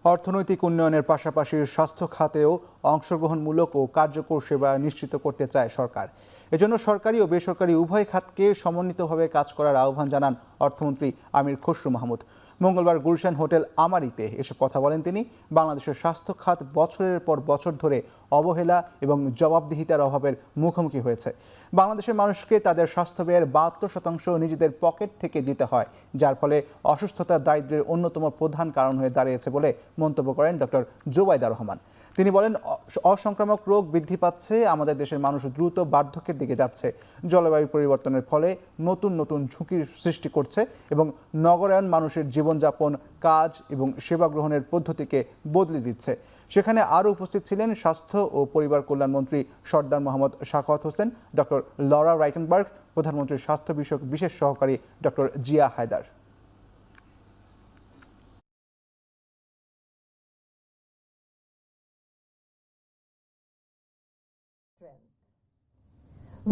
অর্থনৈতিক উন্নয়নের পাশাপাশি স্বাস্থ্য খাতেও অংশগ্রহণমূলক ও কার্যকর সেবা নিশ্চিত করতে চায় সরকার। এজন্য সরকারি ও বেসরকারি উভয় খাতকে সমন্বিতভাবে কাজ করার আহ্বান জানান অর্থমন্ত্রী আমির খসরু মাহমুদ। মঙ্গলবার গুলশান হোটেল আমারিতে এসব কথা বলেন তিনি। বাংলাদেশের স্বাস্থ্য খাত বছরের পর বছর ধরে অবহেলা এবং জবাবদিহিতার অভাবের মুখোমুখি হয়েছে। বাংলাদেশের মানুষকে তাদের স্বাস্থ্য ব্যয়ের 72% নিজেদের পকেট থেকে দিতে হয়, যার ফলে অসুস্থতা দারিদ্র্যের অন্যতম প্রধান কারণ হয়ে দাঁড়িয়েছে বলে মন্তব্য করেন ডক্টর জোবাইদা রহমান। তিনি বলেন, অসংক্রামক রোগ বৃদ্ধি পাচ্ছে, আমাদের দেশের মানুষ দ্রুত বার্ধক্যের দিকে যাচ্ছে, জলবায়ু পরিবর্তনের ফলে নতুন নতুন ঝুঁকির সৃষ্টি করছে এবং নগরায়ন মানুষের জীবনযাপন, কাজ এবং সেবা গ্রহণের পদ্ধতিকে বদলে দিচ্ছে। সেখানে আরও উপস্থিত ছিলেন স্বাস্থ্য ও পরিবার কল্যাণ মন্ত্রী Sardar Mohammad Sakhawat Hossain, doctor Laura Reichenberg, প্রধানমন্ত্রীর স্বাস্থ্য বিষয়ক বিশেষ সহকারী doctor Zia Haider.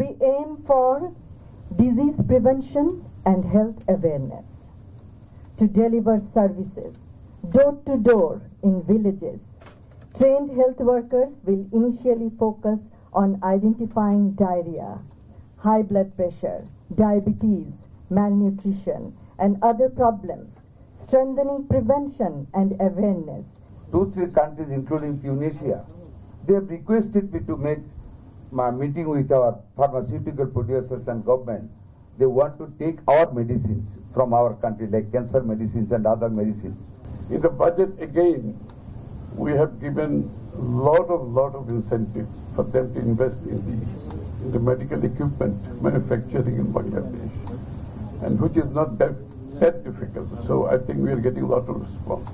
We aim for disease prevention and health awareness, to deliver services door to door in villages. Trained health workers will initially focus on identifying diarrhea, high blood pressure, diabetes, malnutrition, and other problems, strengthening prevention and awareness. 2-3 countries, including Tunisia, they have requested me to make my meeting with our pharmaceutical producers and government. They want to take our medicines from our country, like cancer medicines and other medicines. In the budget, again, we have given lot of incentives for them to invest in the medical equipment manufacturing in Bangladesh, and which is not that difficult. So I think we are getting a lot of response.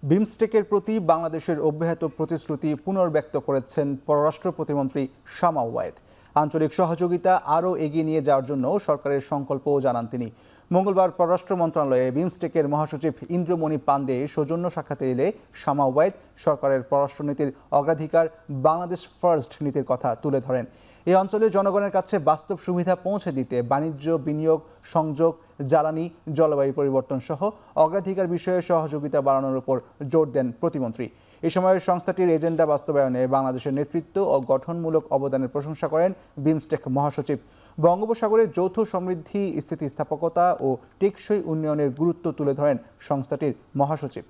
বিমস্টেকের প্রতি বাংলাদেশের অব্যাহত প্রতিশ্রুতি পুনর্ব্যক্ত করেছেন পররাষ্ট্র প্রতিমন্ত্রী শামা ওয়ায়েদ। আঞ্চলিক সহযোগিতা আরও এগিয়ে নিয়ে যাওয়ার জন্য সরকারের সংকল্পও জানান তিনি। মঙ্গলবার পররাষ্ট্র মন্ত্রণালয়ে বিমস্টেকের মহাসচিব ইন্দ্রমণি পান্ডে সৌজন্য সাক্ষাতে এলে শামা ওয়ায়েদ সরকারের পররাষ্ট্রনীতির অগ্রাধিকার বাংলাদেশ ফার্স্ট নীতির কথা তুলে ধরেন। এই অঞ্চলের জনগণের কাছে বাস্তব সুবিধা পৌঁছে দিতে বাণিজ্য, বিনিয়োগ, সংযোগ, জ্বালানি, জলবায়ু পরিবর্তন সহ অগ্রাধিকার বিষয়ে সহযোগিতা বাড়ানোর উপর জোর দেন প্রতিমন্ত্রী। এই সময় সংস্থাটির এজেন্ডা বাস্তবায়নে বাংলাদেশের নেতৃত্ব ও গঠনমূলক অবদানের প্রশংসা করেন বিমস্টেক মহাসচিব। বঙ্গোপসাগরের যৌথ সমৃদ্ধি, স্থিতিস্থাপকতা ও টেকসই উন্নয়নের গুরুত্ব তুলে ধরেন সংস্থাটির মহাসচিব।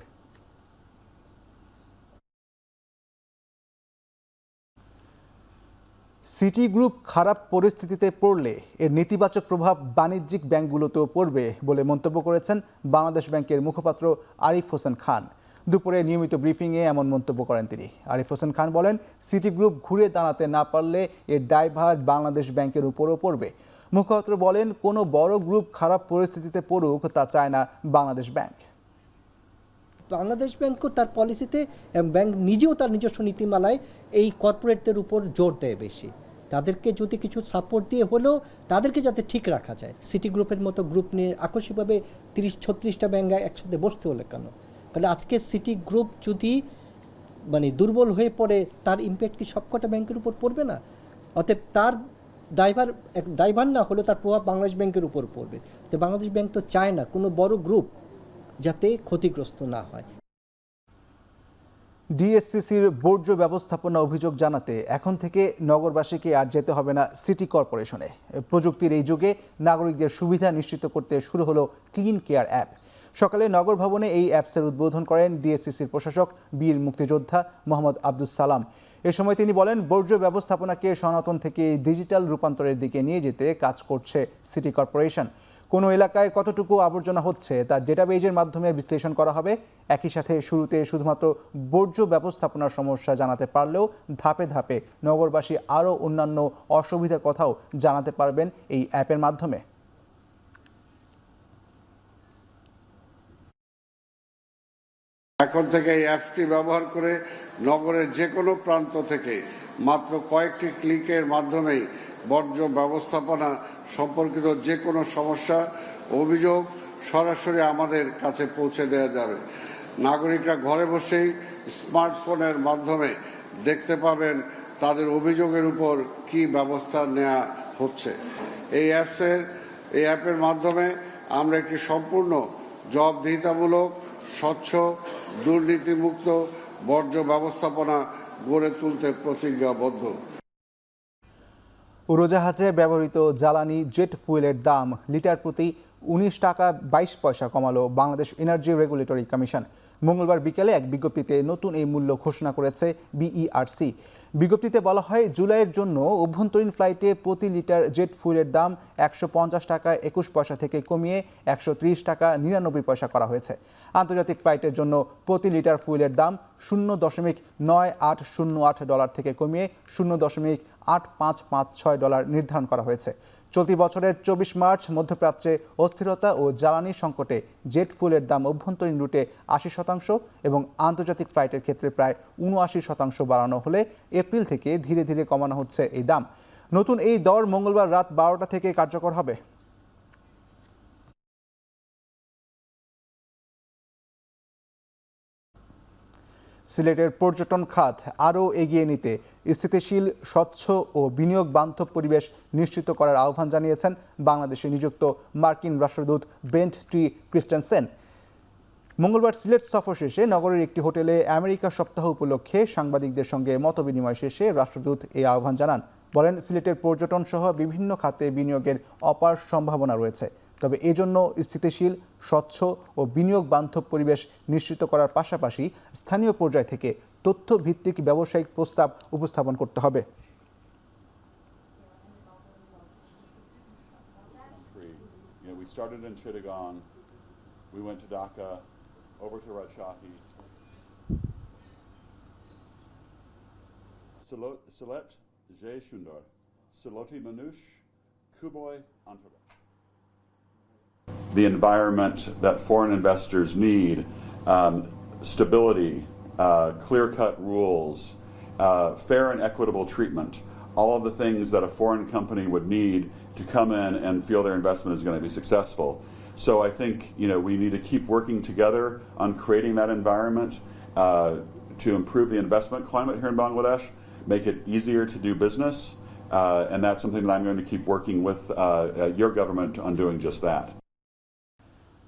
সিটি গ্রুপ খারাপ পরিস্থিতিতে পড়লে এর নেতিবাচক প্রভাব বাণিজ্যিক ব্যাংকগুলোতেও পড়বে বলে মন্তব্য করেছেন বাংলাদেশ ব্যাংকের মুখপাত্র আরিফ হোসেন খান। দুপুরে নিয়মিত ব্রিফিংয়ে এমন মন্তব্য করেন তিনি। আরিফ হোসেন খান বলেন, সিটি গ্রুপ ঘুরে দাঁড়াতে না পারলে এর দায়ভার বাংলাদেশ ব্যাংকের উপরও পড়বে। মুখপাত্র বলেন, কোনো বড় গ্রুপ খারাপ পরিস্থিতিতে পড়ুক তা চায় না বাংলাদেশ ব্যাংক। বাংলাদেশ ব্যাংকও তার পলিসিতে, ব্যাংক নিজেও তার নিজস্ব নীতিমালায় এই কর্পোরেটদের উপর জোর দেয় বেশি। তাদেরকে যদি কিছু সাপোর্ট দিয়ে হলেও তাদেরকে যাতে ঠিক রাখা যায়। সিটি গ্রুপের মতো গ্রুপ নিয়ে আকস্মিকভাবে 30-36টা ব্যাংক একসাথে বসতে হলে কেন? কারণ আজকে সিটি গ্রুপ যদি দুর্বল হয়ে পড়ে, তার ইম্প্যাক্ট কি সবকটা ব্যাংকের উপর পড়বে না? অতএব তার দায়ভার না হলে তার প্রভাব বাংলাদেশ ব্যাংকের উপর পড়বে। তো বাংলাদেশ ব্যাংক তো চায় না কোনো বড় গ্রুপ যাতে ক্ষতিগ্রস্ত না হয়। ডিএসসিসির বর্জ্য ব্যবস্থাপনা অভিযোগ জানাতে এখন থেকে নগরবাসীকে আর যেতে হবে না সিটি কর্পোরেশনে। প্রযুক্তির এই যুগে নাগরিকদের সুবিধা নিশ্চিত করতে শুরু হলো ক্লিন কেয়ার অ্যাপ। সকালে নগর ভবনে এই অ্যাপসের উদ্বোধন করেন ডিএসসিসির প্রশাসক বীর মুক্তিযোদ্ধা মোহাম্মদ আব্দুস সালাম। এ সময় তিনি বলেন, বর্জ্য ব্যবস্থাপনাকে সনাতন থেকে ডিজিটাল রূপান্তরের দিকে নিয়ে যেতে কাজ করছে সিটি কর্পোরেশন। কোনো এলাকায় কতটুকু আবর্জনা হচ্ছে তা ডেটাবেজের মাধ্যমে বিশ্লেষণ করা হবে। একই সাথে শুরুতে শুধুমাত্র বর্জ্য ব্যবস্থাপনার সমস্যা জানাতে পারলেও ধাপে ধাপে নগরবাসী আরও অন্যান্য অসুবিধার কথাও জানাতে পারবেন এই অ্যাপের মাধ্যমে। এখন থেকে এই অ্যাপসটি ব্যবহার করে নগরের যে কোনো প্রান্ত থেকে মাত্র কয়েকটি ক্লিকের মাধ্যমেই বর্জ্য ব্যবস্থাপনা সম্পর্কিত যে কোনো সমস্যা, অভিযোগ সরাসরি আমাদের কাছে পৌঁছে দেওয়া যাবে। নাগরিকরা ঘরে বসেই স্মার্টফোনের মাধ্যমে দেখতে পাবেন তাদের অভিযোগের উপর কি ব্যবস্থা নেওয়া হচ্ছে। এই অ্যাপের মাধ্যমে আমরা একটি সম্পূর্ণ জবাবদিহিতামূলক, স্বচ্ছ, দুর্নীতিমুক্ত বর্জ্য ব্যবস্থাপনা গড়ে তুলতে প্রতিজ্ঞাবদ্ধ। উড়োজাহাজে ব্যবহৃত জ্বালানি জেট ফুয়েলের দাম লিটার প্রতি 19 টাকা 22 পয়সা কমালো বাংলাদেশ এনার্জি রেগুলেটরি কমিশন। মঙ্গলবার বিকেলে এক বিজ্ঞপ্তিতে নতুন এই মূল্য ঘোষণা করেছে বিইআরসি। বিজ্ঞপ্তিতে বলা হয়, জুলাইয়ের জন্য অভ্যন্তরীণ ফ্লাইটে প্রতি লিটার জেট ফুয়েলের দাম 150 টাকা 21 পয়সা থেকে কমিয়ে 130 টাকা 99 পয়সা করা হয়েছে। আন্তর্জাতিক ফ্লাইটের জন্য প্রতি লিটার ফুয়েলের দাম $0.9808 থেকে কমিয়ে $0.8556 নির্ধারণ করা হয়েছে। চলতি বছরের 24 মার্চ মধ্যপ্রাচ্যে অস্থিরতা ও জ্বালানি সংকটে জেট ফুয়েলের দাম অভ্যন্তরীণ রুটে 80% এবং আন্তর্জাতিক ফ্লাইটের ক্ষেত্রে প্রায় 79% বাড়ানো হলে এপ্রিল থেকে ধীরে ধীরে কমানো হচ্ছে এই দাম। নতুন এই দর মঙ্গলবার রাত 12টা থেকে কার্যকর হবে। সিলেটের পর্যটন খাত আরও এগিয়ে নিতে স্থিতিশীল, স্বচ্ছ ও বিনিয়োগ বান্ধব পরিবেশ নিশ্চিত করার আহ্বান জানিয়েছেন বাংলাদেশে নিযুক্ত মার্কিন রাষ্ট্রদূত ব্রেন্ট টি ক্রিস্টেনসেন। মঙ্গলবার সিলেট সফর শেষে নগরের একটি হোটেলে আমেরিকা সপ্তাহ উপলক্ষে সাংবাদিকদের সঙ্গে মতবিনিময় শেষে রাষ্ট্রদূত এই আহ্বান জানান। বলেন, সিলেটের পর্যটন সহ বিভিন্ন খাতে বিনিয়োগের অপার সম্ভাবনা রয়েছে, তবে এজন্য স্থিতিশীল, স্বচ্ছ ও বিনিয়োগ বান্ধব পরিবেশ নিশ্চিত করার পাশাপাশি স্থানীয় পর্যায় থেকে তথ্য ভিত্তিক ব্যবসায়িক প্রস্তাব উপস্থাপন করতে হবে। We started in Chittagong, we went to Dhaka, over to Rajshahi. Silet, Jay Shundar, Siloti Manush, Kuboy, Antara. The environment that foreign investors need, stability, clear-cut rules, fair and equitable treatment, all of the things that a foreign company would need to come in and feel their investment is going to be successful. So I think, we need to keep working together on creating that environment to improve the investment climate here in Bangladesh, make it easier to do business, and that's something that I'm going to keep working with your government on doing just that.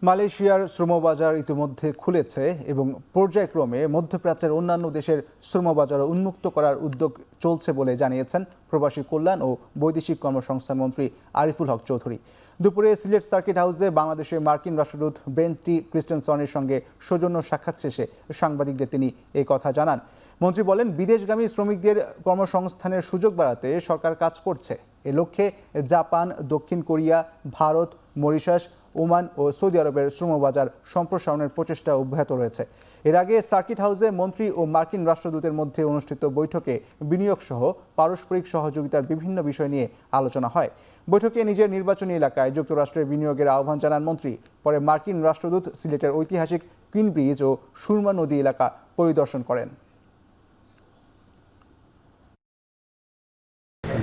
মালয়েশিয়ার শ্রমবাজার ইতিমধ্যে খুলেছে এবং পর্যায়ক্রমে মধ্যপ্রাচ্যের অন্যান্য দেশের শ্রমবাজার উন্মুক্ত করার উদ্যোগ চলছে বলে জানিয়েছেন প্রবাসী কল্যাণ ও বৈদেশিক কর্মসংস্থান মন্ত্রী আরিফুল হক চৌধুরী। দুপুরে সিলেট সার্কিট হাউসে বাংলাদেশের মার্কিন রাষ্ট্রদূত ব্রেন্ট টি ক্রিস্টেনসনের সঙ্গে সৌজন্য সাক্ষাৎ শেষে সাংবাদিকদের তিনি এই কথা জানান। মন্ত্রী বলেন, বিদেশগামী শ্রমিকদের কর্মসংস্থানের সুযোগ বাড়াতে সরকার কাজ করছে। এ লক্ষ্যে জাপান, দক্ষিণ কোরিয়া, ভারত, মরিশাস, ওমান ও সৌদি আরবের শ্রমবাজার সম্প্রসারণের প্রচেষ্টা অব্যাহত রয়েছে। এর আগে সার্কিট হাউসে মন্ত্রী ও মার্কিন রাষ্ট্রদূতের মধ্যে অনুষ্ঠিত বৈঠকে বিনিয়োগ সহ পারস্পরিক সহযোগিতার বিভিন্ন বিষয় নিয়ে আলোচনা হয়। বৈঠকে নিজের নির্বাচনী এলাকায় যুক্তরাষ্ট্রের বিনিয়োগের আহ্বান জানান মন্ত্রী। পরে মার্কিন রাষ্ট্রদূত সিলেটের ঐতিহাসিক কুইন ব্রিজ ও সুরমা নদী এলাকা পরিদর্শন করেন।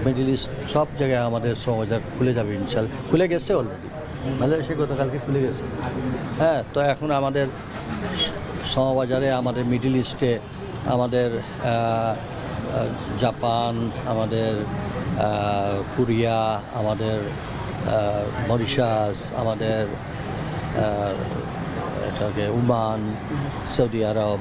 মিডল ইস্ট সব জায়গায় আমাদের শ্রমবাজার খুলে যাবে ইনশাল্লাহ, খুলে গেছে অলরেডি, মালয়েশিয়া গতকালকে খুলে গেছে। হ্যাঁ, তো এখন আমাদের শ্রমবাজারে আমাদের মিডল ইস্টে আমাদের জাপান, আমাদের কোরিয়া, আমাদের মরিশাস, আমাদের এটাকে ওমান, সৌদি আরব।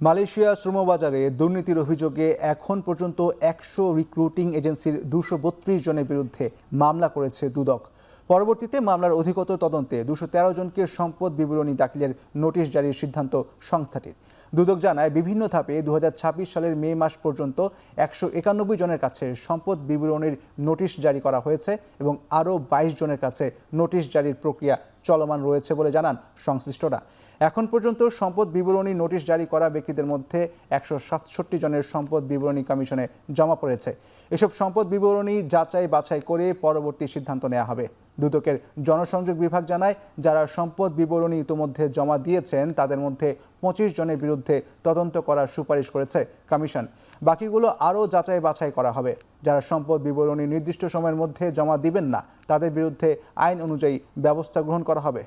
মালয়েশিয়া শ্রমবাজারে দুর্নীতির অভিযোগে এখন পর্যন্ত 100 রিক্রুটিং এজেন্সির 232 জনের বিরুদ্ধে মামলা করেছে দুদক। পরবর্তীতে মামলার অধিকতর তদন্তে 213 জনকে সম্পদ বিবরণী দাখিলের নোটিশ জারির সিদ্ধান্ত সংস্থাটির। দুদক জানায়, বিভিন্ন ধাপে 2026 সালের মে মাস পর্যন্ত 191 জনের কাছে সম্পদ বিবরণীর নোটিশ জারি করা হয়েছে এবং আরও 22 জনের কাছে নোটিশ জারির প্রক্রিয়া চলমান রয়েছে বলে জানান সংশ্লিষ্টরা। এখন পর্যন্ত সম্পদ বিবরণী নোটিশ জারি করা ব্যক্তিদের মধ্যে 167 জনের সম্পদ বিবরণী কমিশনে জমা পড়েছে। এসব সম্পদ বিবরণী যাচাই বাছাই করে পরবর্তী সিদ্ধান্ত নেওয়া হবে। দুদকের জনসংযোগ বিভাগ জানায়, যারা সম্পদ বিবরণী ইতোমধ্যে জমা দিয়েছেন তাদের মধ্যে 25 জনের বিরুদ্ধে তদন্ত করার সুপারিশ করেছে কমিশন। বাকিগুলো আরও যাচাই বাছাই করা হবে। যারা সম্পদ বিবরণী নির্দিষ্ট সময়ের মধ্যে জমা দিবেন না তাদের বিরুদ্ধে আইন অনুযায়ী ব্যবস্থা গ্রহণ করা হবে।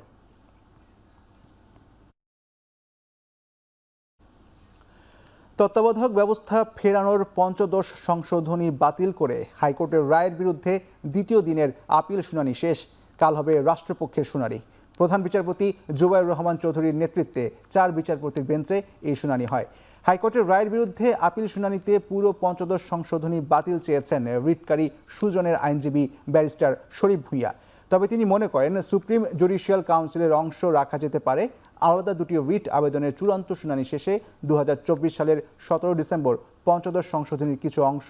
তত্ত্বাবধায়ক ব্যবস্থা ফেরানোর পঞ্চদশ সংশোধনী বাতিল করে হাইকোর্টের রায়ের বিরুদ্ধে দ্বিতীয় দিনের আপিল শুনানি শেষ। কাল হবে রাষ্ট্রপক্ষের শুনানি। প্রধান বিচারপতি জুবাইর রহমান চৌধুরীর নেতৃত্বে 4 বিচারপতির বেঞ্চে এই শুনানি হয়। হাইকোর্টের রায়ের বিরুদ্ধে আপিল শুনানিতে পুরো পঞ্চদশ সংশোধনী বাতিল চেয়েছেন রিটকারী সুজনের আইনজীবী ব্যারিস্টার শরীফ ভূঁইয়া। তবে তিনি মনে করেন সুপ্রিম জুডিশিয়াল কাউন্সিলের অংশ রাখা যেতে পারে। আলাদা দুটি রিট আবেদনের চূড়ান্ত শুনানি শেষে 2024 সালের 17 ডিসেম্বর পঞ্চদশ সংশোধনীর কিছু অংশ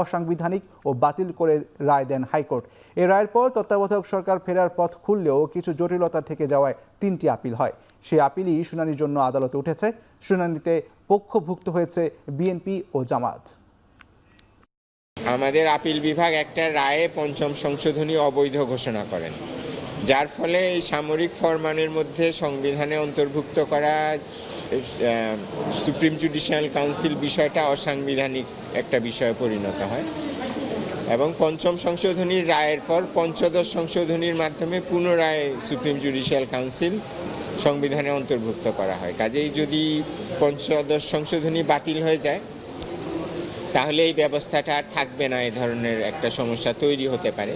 অসাংবিধানিক ও বাতিল করে রায় দেন হাইকোর্ট। এই রায়ের পর তত্ত্বাবধায়ক সরকার ফেরার পথ খুললেও কিছু জটিলতা থেকে যাওয়ায় 3টি আপিল হয়। সেই আপিলই শুনানির জন্য আদালতে উঠেছে। শুনানিতে পক্ষভুক্ত হয়েছে বিএনপি ও জামায়াত। আমাদের আপিল বিভাগ একটা রায়ে পঞ্চম সংশোধনী অবৈধ ঘোষণা করেন, যার ফলে এই সামরিক ফরমানের মধ্যে সংবিধানে অন্তর্ভুক্ত করা সুপ্রিম জুডিশিয়াল কাউন্সিল বিষয়টা অসাংবিধানিক একটা বিষয়ে পরিণত হয় এবং পঞ্চম সংশোধনীর রায়ের পর পঞ্চদশ সংশোধনীর মাধ্যমে পুনরায় সুপ্রিম জুডিশিয়াল কাউন্সিল সংবিধানে অন্তর্ভুক্ত করা হয়। কাজেই যদি পঞ্চদশ সংশোধনী বাতিল হয়ে যায় তাহলে এই ব্যবস্থাটা আর থাকবে না, এই ধরনের একটা সমস্যা তৈরি হতে পারে।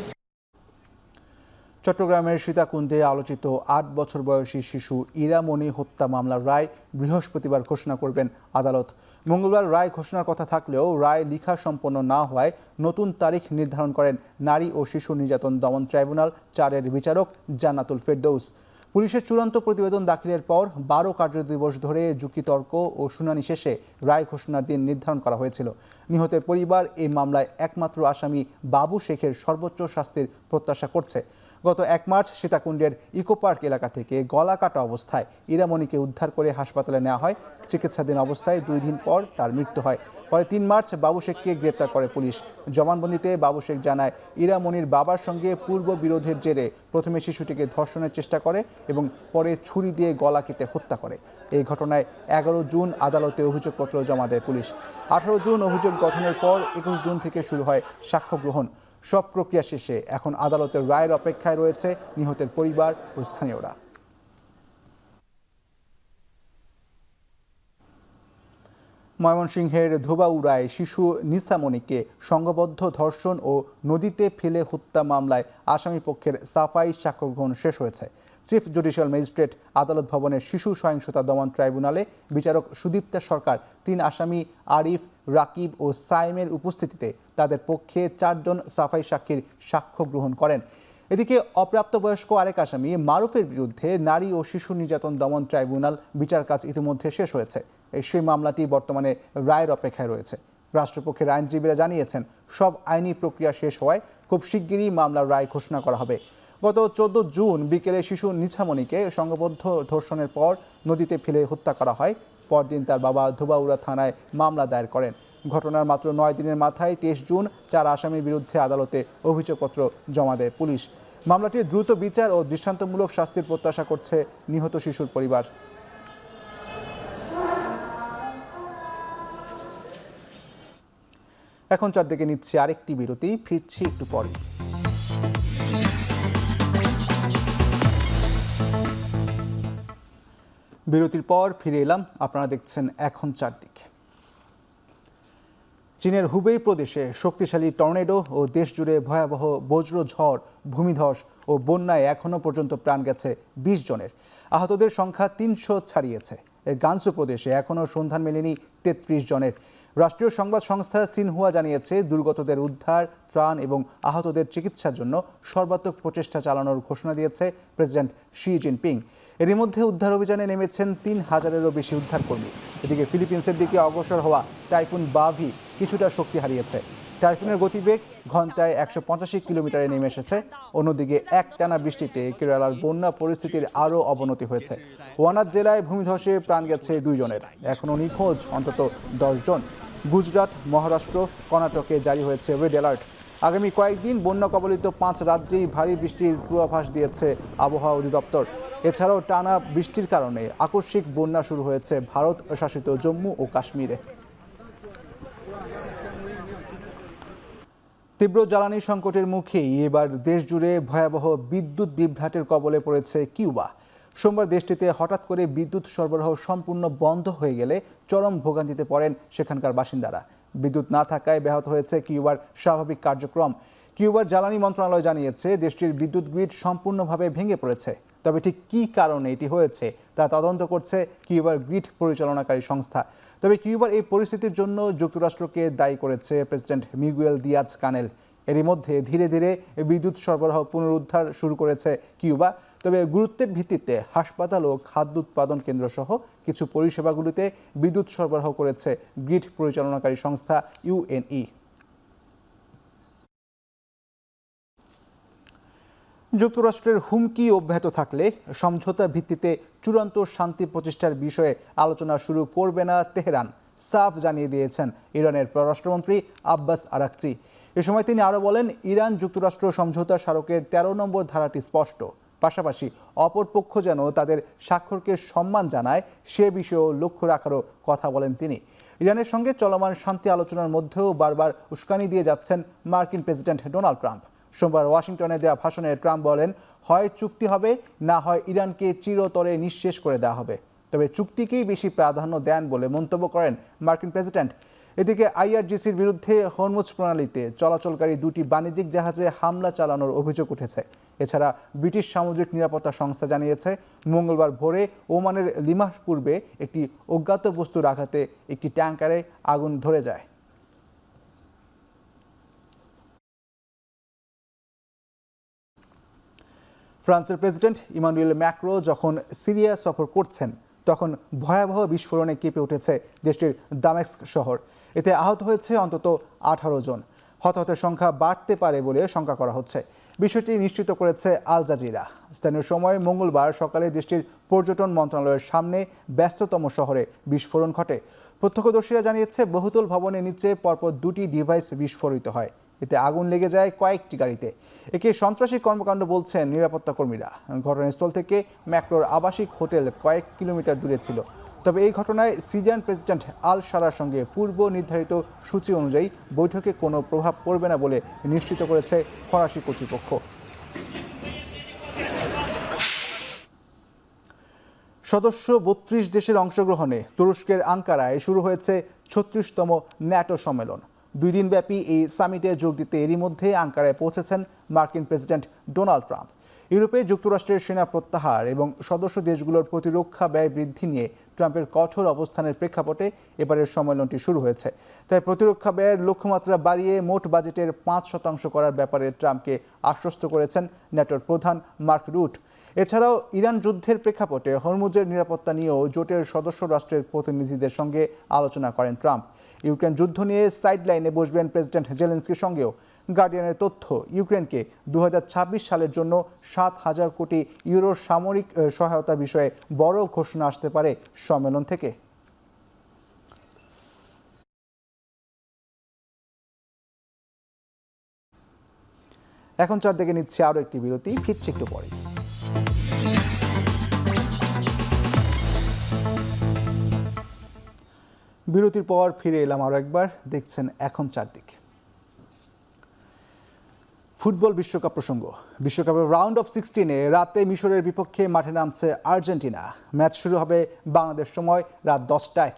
চট্টগ্রামের সীতাকুণ্ডে আলোচিত 8 বছর বয়সী শিশু ইরামণি হত্যা মামলার রায় বৃহস্পতিবার ঘোষণা করবেন আদালত। মঙ্গলবার রায় ঘোষণার কথা থাকলেও রায় লিখা সম্পন্ন না হওয়ায় নতুন তারিখ নির্ধারণ করেন নারী ও শিশু নির্যাতন দমন ট্রাইব্যুনাল 4-এর বিচারক জান্নাতুল ফেরদৌস। পুলিশের চূড়ান্ত প্রতিবেদন দাখিলের পর 12 কার্যদিবস ধরে যুক্তিতর্ক ও শুনানি শেষে রায় ঘোষণার দিন নির্ধারণ করা হয়েছিল। নিহতের পরিবার এই মামলায় একমাত্র আসামি বাবু শেখের সর্বোচ্চ শাস্তির প্রত্যাশা করছে। গত 1 মার্চ সীতাকুণ্ডের ইকো পার্ক এলাকা থেকে গলা কাটা অবস্থায় ইরামণিকে উদ্ধার করে হাসপাতালে নেওয়া হয়। চিকিৎসাধীন অবস্থায় 2 দিন পর তার মৃত্যু হয়। পরে 3 মার্চ বাবু শেখকে গ্রেপ্তার করে পুলিশ। জবানবন্দিতে বাবু শেখ জানায়, ইরামণির বাবার সঙ্গে পূর্ব বিরোধের জেরে প্রথমে শিশুটিকে ধর্ষণের চেষ্টা করে এবং পরে ছুরি দিয়ে গলা কেটে হত্যা করে। এই ঘটনায় 11 জুন আদালতে অভিযোগপত্র জমা দেয় পুলিশ। 18 জুন অভিযোগ গঠনের পর 21 জুন থেকে শুরু হয় সাক্ষ্য গ্রহণ। সব প্রক্রিয়া শেষে এখন আদালতের রায়ের অপেক্ষায় রয়েছে নিহতের পরিবার ও স্থানীয়রা। ময়মনসিংহের ধোবাউড়ায় শিশু নিসামণিকে সংঘবদ্ধ ধর্ষণ ও নদীতে ফেলে হত্যা মামলায় আসামিপক্ষের সাফাই সাক্ষ্য গ্রহণ শেষ হয়েছে। চিফ জুডিশিয়াল ম্যাজিস্ট্রেট আদালত ভবনের শিশু সহিংসতা দমন ট্রাইব্যুনালে বিচারক সুদীপ্তা সরকার 3 আসামি আরিফ, রাকিব ও সাইমের উপস্থিতিতে তাদের পক্ষে 4 জন সাফাই সাক্ষীর সাক্ষ্য গ্রহণ করেন। এদিকে অপ্রাপ্তবয়স্ক আরেক আসামি মারুফের বিরুদ্ধে নারী ও শিশু নির্যাতন দমন ট্রাইব্যুনাল বিচার কাজ ইতিমধ্যে শেষ হয়েছে। সেই মামলাটি বর্তমানে রায়ের অপেক্ষায় রয়েছে। রাষ্ট্রপক্ষের আইনজীবীরা জানিয়েছেন, সব আইনি প্রক্রিয়া শেষ হওয়ায় খুব শিগগিরই মামলার রায় ঘোষণা করা হবে। গত 14 জুন বিকেলে শিশু নিসামণিকে সংঘবদ্ধ ধর্ষণের পর নদীতে ফেলে হত্যা করা হয়। পরদিন তার বাবা ধোবাউড়া থানায় মামলা দায়ের করেন। ঘটনার মাত্র 9 দিনের মাথায় 23 জুন 4 আসামির বিরুদ্ধে আদালতে অভিযোগপত্র জমা দেয় পুলিশ। মামলাটির দ্রুত বিচার ও দৃষ্টান্তমূলক শাস্তির প্রত্যাশা করছে নিহত শিশুর পরিবার। এখন চারদিকে নিচ্ছে আরেকটি বিরতি, ফিরছি একটু পরে। বিরতির পর ফিরে এলাম, আপনারা দেখছেন এখন চারদিকে। চীনের হুবেই প্রদেশে শক্তিশালী টর্নেডো ও দেশজুড়ে ভয়াবহ বজ্রঝড়, ভূমিধস ও বন্যায় এখনও পর্যন্ত প্রাণ গেছে 20 জনের। আহতদের সংখ্যা 300 ছাড়িয়েছে। গানসু প্রদেশে এখনও সন্ধান মেলেনি 33 জনের। রাষ্ট্রীয় সংবাদ সংস্থা সিনহুয়া জানিয়েছে, দুর্গতদের উদ্ধার, ত্রাণ এবং আহতদের চিকিৎসার জন্য সর্বাত্মক প্রচেষ্টা চালানোর ঘোষণা দিয়েছে প্রেসিডেন্ট শি জিনপিং। এরই মধ্যে উদ্ধার অভিযানে নেমেছেন 3000-এরও বেশি উদ্ধারকর্মী। এদিকে ফিলিপিন্সের দিকে অগ্রসর হওয়া টাইফুন বাভি কিছুটা শক্তি হারিয়েছে। টাইফুনের গতিবেগ ঘন্টায় 185 কিলোমিটারে নেমে এসেছে। অন্যদিকে একটানা বৃষ্টিতে কেরালার বন্যা পরিস্থিতির আরও অবনতি হয়েছে। ওয়ানাদ জেলায় ভূমিধসে প্রাণ গেছে 2 জনের। এখনও নিখোঁজ অন্তত 10 জন। গুজরাট, মহারাষ্ট্র, কর্ণাটকে জারি হয়েছে রেড অ্যালার্ট। আগামী কয়েকদিন বন্যা কবলিত 5 রাজ্যেই ভারী বৃষ্টির পূর্বাভাস দিয়েছে আবহাওয়া অধিদপ্তর। এছাড়াও টানা বৃষ্টির কারণে আকস্মিক বন্যা শুরু হয়েছে ভারত শাসিত জম্মু ও কাশ্মীরে। তীব্র জ্বালানি সংকটের মুখেই এবার দেশজুড়ে ভয়াবহ বিদ্যুৎ বিভ্রাটের কবলে পড়েছে কিউবা। সোমবার দেশটিতে হঠাৎ করে বিদ্যুৎ সরবরাহ সম্পূর্ণ বন্ধ হয়ে গেলে চরম ভোগান্তিতে পড়েন সেখানকার বাসিন্দারা। বিদ্যুৎ না থাকায় ব্যাহত হয়েছে কিউবার স্বাভাবিক কার্যক্রম। কিউবার জ্বালানি মন্ত্রণালয় জানিয়েছে দেশটির বিদ্যুৎ গ্রিড সম্পূর্ণভাবে ভেঙে পড়েছে। তবে ঠিক কী কারণে এটি হয়েছে তা তদন্ত করছে কিউবার গ্রিড পরিচালনাকারী সংস্থা। তবে কিউবার এই পরিস্থিতির জন্য যুক্তরাষ্ট্রকে দায়ী করেছে প্রেসিডেন্ট মিগুয়েল দিয়াজ কানেল। এরই মধ্যে ধীরে ধীরে বিদ্যুৎ সরবরাহ পুনরুদ্ধার শুরু করেছে কিউবা। তবে গুরুত্বের ভিত্তিতে হাসপাতাল ও খাদ্য উৎপাদন কেন্দ্র সহ কিছু পরিষেবাগুলিতে বিদ্যুৎ সরবরাহ করেছে গ্রিড পরিচালনাকারী সংস্থা ইউএনই। যুক্তরাষ্ট্রের হুমকি অব্যাহত থাকলে সমঝোতা ভিত্তিতে চূড়ান্ত শান্তি প্রতিষ্ঠার বিষয়ে আলোচনা শুরু করবে না তেহরান, সাফ জানিয়ে দিয়েছেন ইরানের পররাষ্ট্রমন্ত্রী আব্বাস আরাকচি। এ সময় তিনি আরও বলেন, ইরান যুক্তরাষ্ট্র সমঝোতা স্মারকের ১৩ নম্বর ধারাটি স্পষ্ট, পাশাপাশি অপরপক্ষ যেন তাদের স্বাক্ষরকে সম্মান জানায় সে বিষয়েও লক্ষ্য রাখারও কথা বলেন তিনি। ইরানের সঙ্গে চলমান শান্তি আলোচনার মধ্যেও বারবার উস্কানি দিয়ে যাচ্ছেন মার্কিন প্রেসিডেন্ট ডোনাল্ড ট্রাম্প। সোমবার ওয়াশিংটনে দেওয়া ভাষণে ট্রাম্প বলেন, হয় চুক্তি হবে, না হয় ইরানকে চিরতরে নিঃশেষ করে দেওয়া হবে। তবে চুক্তিকেই বেশি প্রাধান্য দেন বলে মন্তব্য করেন মার্কিন প্রেসিডেন্ট। এদিকে আইআরজিসির বিরুদ্ধে হরমুজ প্রণালীতে চলাচলকারী দুটি বাণিজ্যিক জাহাজে হামলা চালানোর অভিযোগ উঠেছে। এছাড়া ব্রিটিশ সামুদ্রিক নিরাপত্তা সংস্থা জানিয়েছে, মঙ্গলবার ভোরে ওমানের লিমাহ পূর্বে একটি অজ্ঞাত বস্তুর আঘাতে একটি ট্যাঙ্কারে আগুন ধরে যায়। ফ্রান্সের প্রেসিডেন্ট ইমানুয়েল ম্যাক্রো যখন সিরিয়া সফর করছেন তখন ভয়াবহ বিস্ফোরণে কেঁপে উঠেছে দেশটির দামেস্ক শহর। এতে আহত হয়েছে অন্তত 18 জন। হতাহতের সংখ্যা বাড়তে পারে বলে শঙ্কা করা হচ্ছে। বিষয়টি নিশ্চিত করেছে আল জাজিরা। স্থানীয় সময় মঙ্গলবার সকালে দেশটির পর্যটন মন্ত্রণালয়ের সামনে ব্যস্ততম শহরে বিস্ফোরণ ঘটে। প্রত্যক্ষদর্শীরা জানিয়েছে, বহুতল ভবনের নিচে পরপর দুটি ডিভাইস বিস্ফোরিত হয়। এতে আগুন লেগে যায় কয়েকটি গাড়িতে। একে সন্ত্রাসী কর্মকাণ্ড বলছেন নিরাপত্তা কর্মীরা। ঘটনাস্থল থেকে ম্যাক্রোর আবাসিক হোটেল কয়েক কিলোমিটার দূরে ছিল। তবে এই ঘটনায় সিরিয়ান প্রেসিডেন্ট আল শারার সঙ্গে পূর্ব নির্ধারিত সূচি অনুযায়ী বৈঠকে কোনো প্রভাব পড়বে না বলে নিশ্চিত করেছে ফরাসি কর্তৃপক্ষ। সদস্য 32 দেশের অংশগ্রহণে তুরস্কের আঙ্কারায় শুরু হয়েছে 36তম ন্যাটো সম্মেলন। 2 দিনব্যাপী এই সামিটে যোগ দিতে এরই মধ্যে আঙ্কারায় পৌঁছেছেন মার্কিন প্রেসিডেন্ট ডোনাল্ড ট্রাম্প। ইউরোপে যুক্তরাষ্ট্রের সেনা প্রত্যাহার এবং সদস্য দেশগুলোর প্রতিরক্ষা ব্যয় বৃদ্ধি নিয়ে ট্রাম্পের কঠোর অবস্থানের প্রেক্ষাপটে এবারের সম্মেলনটি শুরু হয়েছে। তাই প্রতিরক্ষা ব্যয়ের লক্ষ্যমাত্রা বাড়িয়ে মোট বাজেটের 5% করার ব্যাপারে ট্রাম্পকে আশ্বস্ত করেছেন ন্যাটোর প্রধান মার্ক রুট। এছাড়াও ইরান যুদ্ধের প্রেক্ষাপটে হরমুজের নিরাপত্তা নিয়েও জোটের সদস্য রাষ্ট্রের প্রতিনিধিদের সঙ্গে আলোচনা করেন ট্রাম্প। ইউক্রেন যুদ্ধ নিয়ে সাইডলাইনে বসবেন প্রেসিডেন্ট জেলেনস্কির সঙ্গেও। গার্ডিয়ানের তথ্য, ইউক্রেনকে 2026 সালের জন্য 7,000 কোটি ইউরোর সামরিক সহায়তা বিষয়ে বড় ঘোষণা আসতে পারে সম্মেলন থেকে। এখন চারদিকে নিচ্ছে আরও একটি বিরতি, ফিরছে একটু পরে। বিরতির পর ফিরে এলাম আরও একবার। দেখছেন এখন চারদিক। ফুটবল বিশ্বকাপ প্রসঙ্গ। বিশ্বকাপের রাউন্ড অফ 16-এ রাতে মিশরের বিপক্ষে মাঠে নামছে আর্জেন্টিনা। ম্যাচ শুরু হবে বাংলাদেশ সময় রাত 10টায়।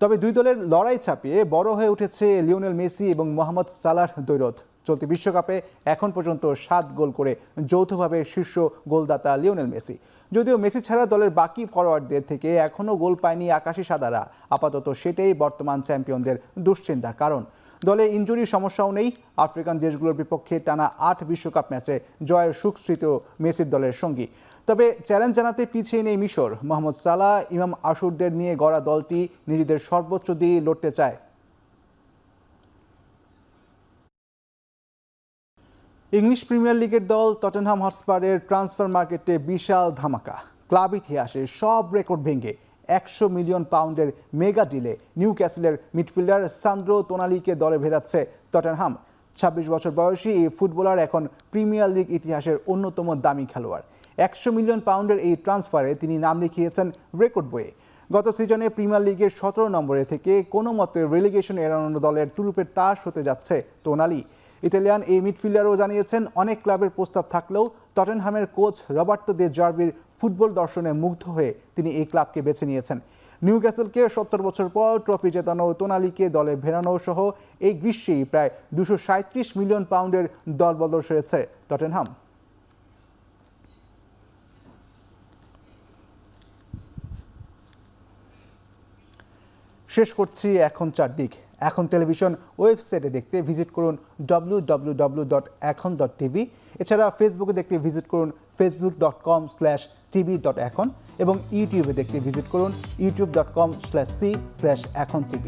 তবে দুই দলের লড়াই চাপিয়ে বড় হয়ে উঠেছে লিওনেল মেসি এবং মোহাম্মদ সালাহর দ্বৈরথ। চলতি বিশ্বকাপে এখন পর্যন্ত 7 গোল করে যৌথভাবে শীর্ষ গোলদাতা লিওনেল মেসি। যদিও মেসি ছাড়া দলের বাকি ফরোয়ার্ডদের থেকে এখনও গোল পায়নি আকাশি সাদারা। আপাতত সেটাই বর্তমান চ্যাম্পিয়নদের দুশ্চিন্তার কারণ। দলে ইনজুরির সমস্যাও নেই। আফ্রিকান দেশগুলোর বিপক্ষে টানা 8 বিশ্বকাপ ম্যাচে জয়ের সুখস্মৃত মেসির দলের সঙ্গী। তবে চ্যালেঞ্জ জানাতে পিছিয়ে নেই মিশর। মোহাম্মদ সালাহ, ইমাম আশুরদের নিয়ে গড়া দলটি নিজেদের সর্বোচ্চ দিয়ে লড়তে চায়। ইংলিশ প্রিমিয়ার লিগের দল টটেনহাম হটস্পারের ট্রান্সফার মার্কেটে বিশাল ধামাকা। ক্লাব ইতিহাসে সব রেকর্ড ভেঙে 100 মিলিয়ন পাউন্ডের মেগা ডিলে নিউক্যাসলের মিডফিল্ডার সান্দ্রো তোনালিকে দলে ভেড়াচ্ছে টটেনহাম। 26 বছর বয়সী এই ফুটবলার এখন প্রিমিয়ার লিগ ইতিহাসের অন্যতম দামি খেলোয়াড়। 100 মিলিয়ন পাউন্ডের এই ট্রান্সফারে তিনি নাম লিখিয়েছেন রেকর্ড বইয়ে। গত সিজনে প্রিমিয়ার লিগের 17 নম্বরে থেকে কোনো মতে রেলিগেশন এড়ানো দলের তুরুপের তাস হতে যাচ্ছে তোনালি। ইতালিয়ান এই মিডফিল্ডারও জানিয়েছেন, অনেক ক্লাবের প্রস্তাব থাকলেও টটেনহামের কোচ রবার্তো দে জার্বির ফুটবল দর্শনে মুগ্ধ হয়ে তিনি এই ক্লাবকে বেছে নিয়েছেন। নিউক্যাসলকে 70 বছর পর ট্রফি জেতানো তোনালিকে দলে ফেরানো সহ এই গ্রীষ্মেই প্রায় 237 মিলিয়ন পাউন্ডের দলবদল সেরেছে টটেনহাম। শেষ করছি এখন চারদিক। এখন টেলিভিশন ওয়েবসাইটে দেখতে ভিজিট করুন www.ekhon.tv। এছাড়া ফেসবুকে দেখতে ভিজিট করুন facebook.com/tv.ekhon এবং ইউটিউবে দেখতে ভিজিট করুন youtube.com/c/ekhon tv।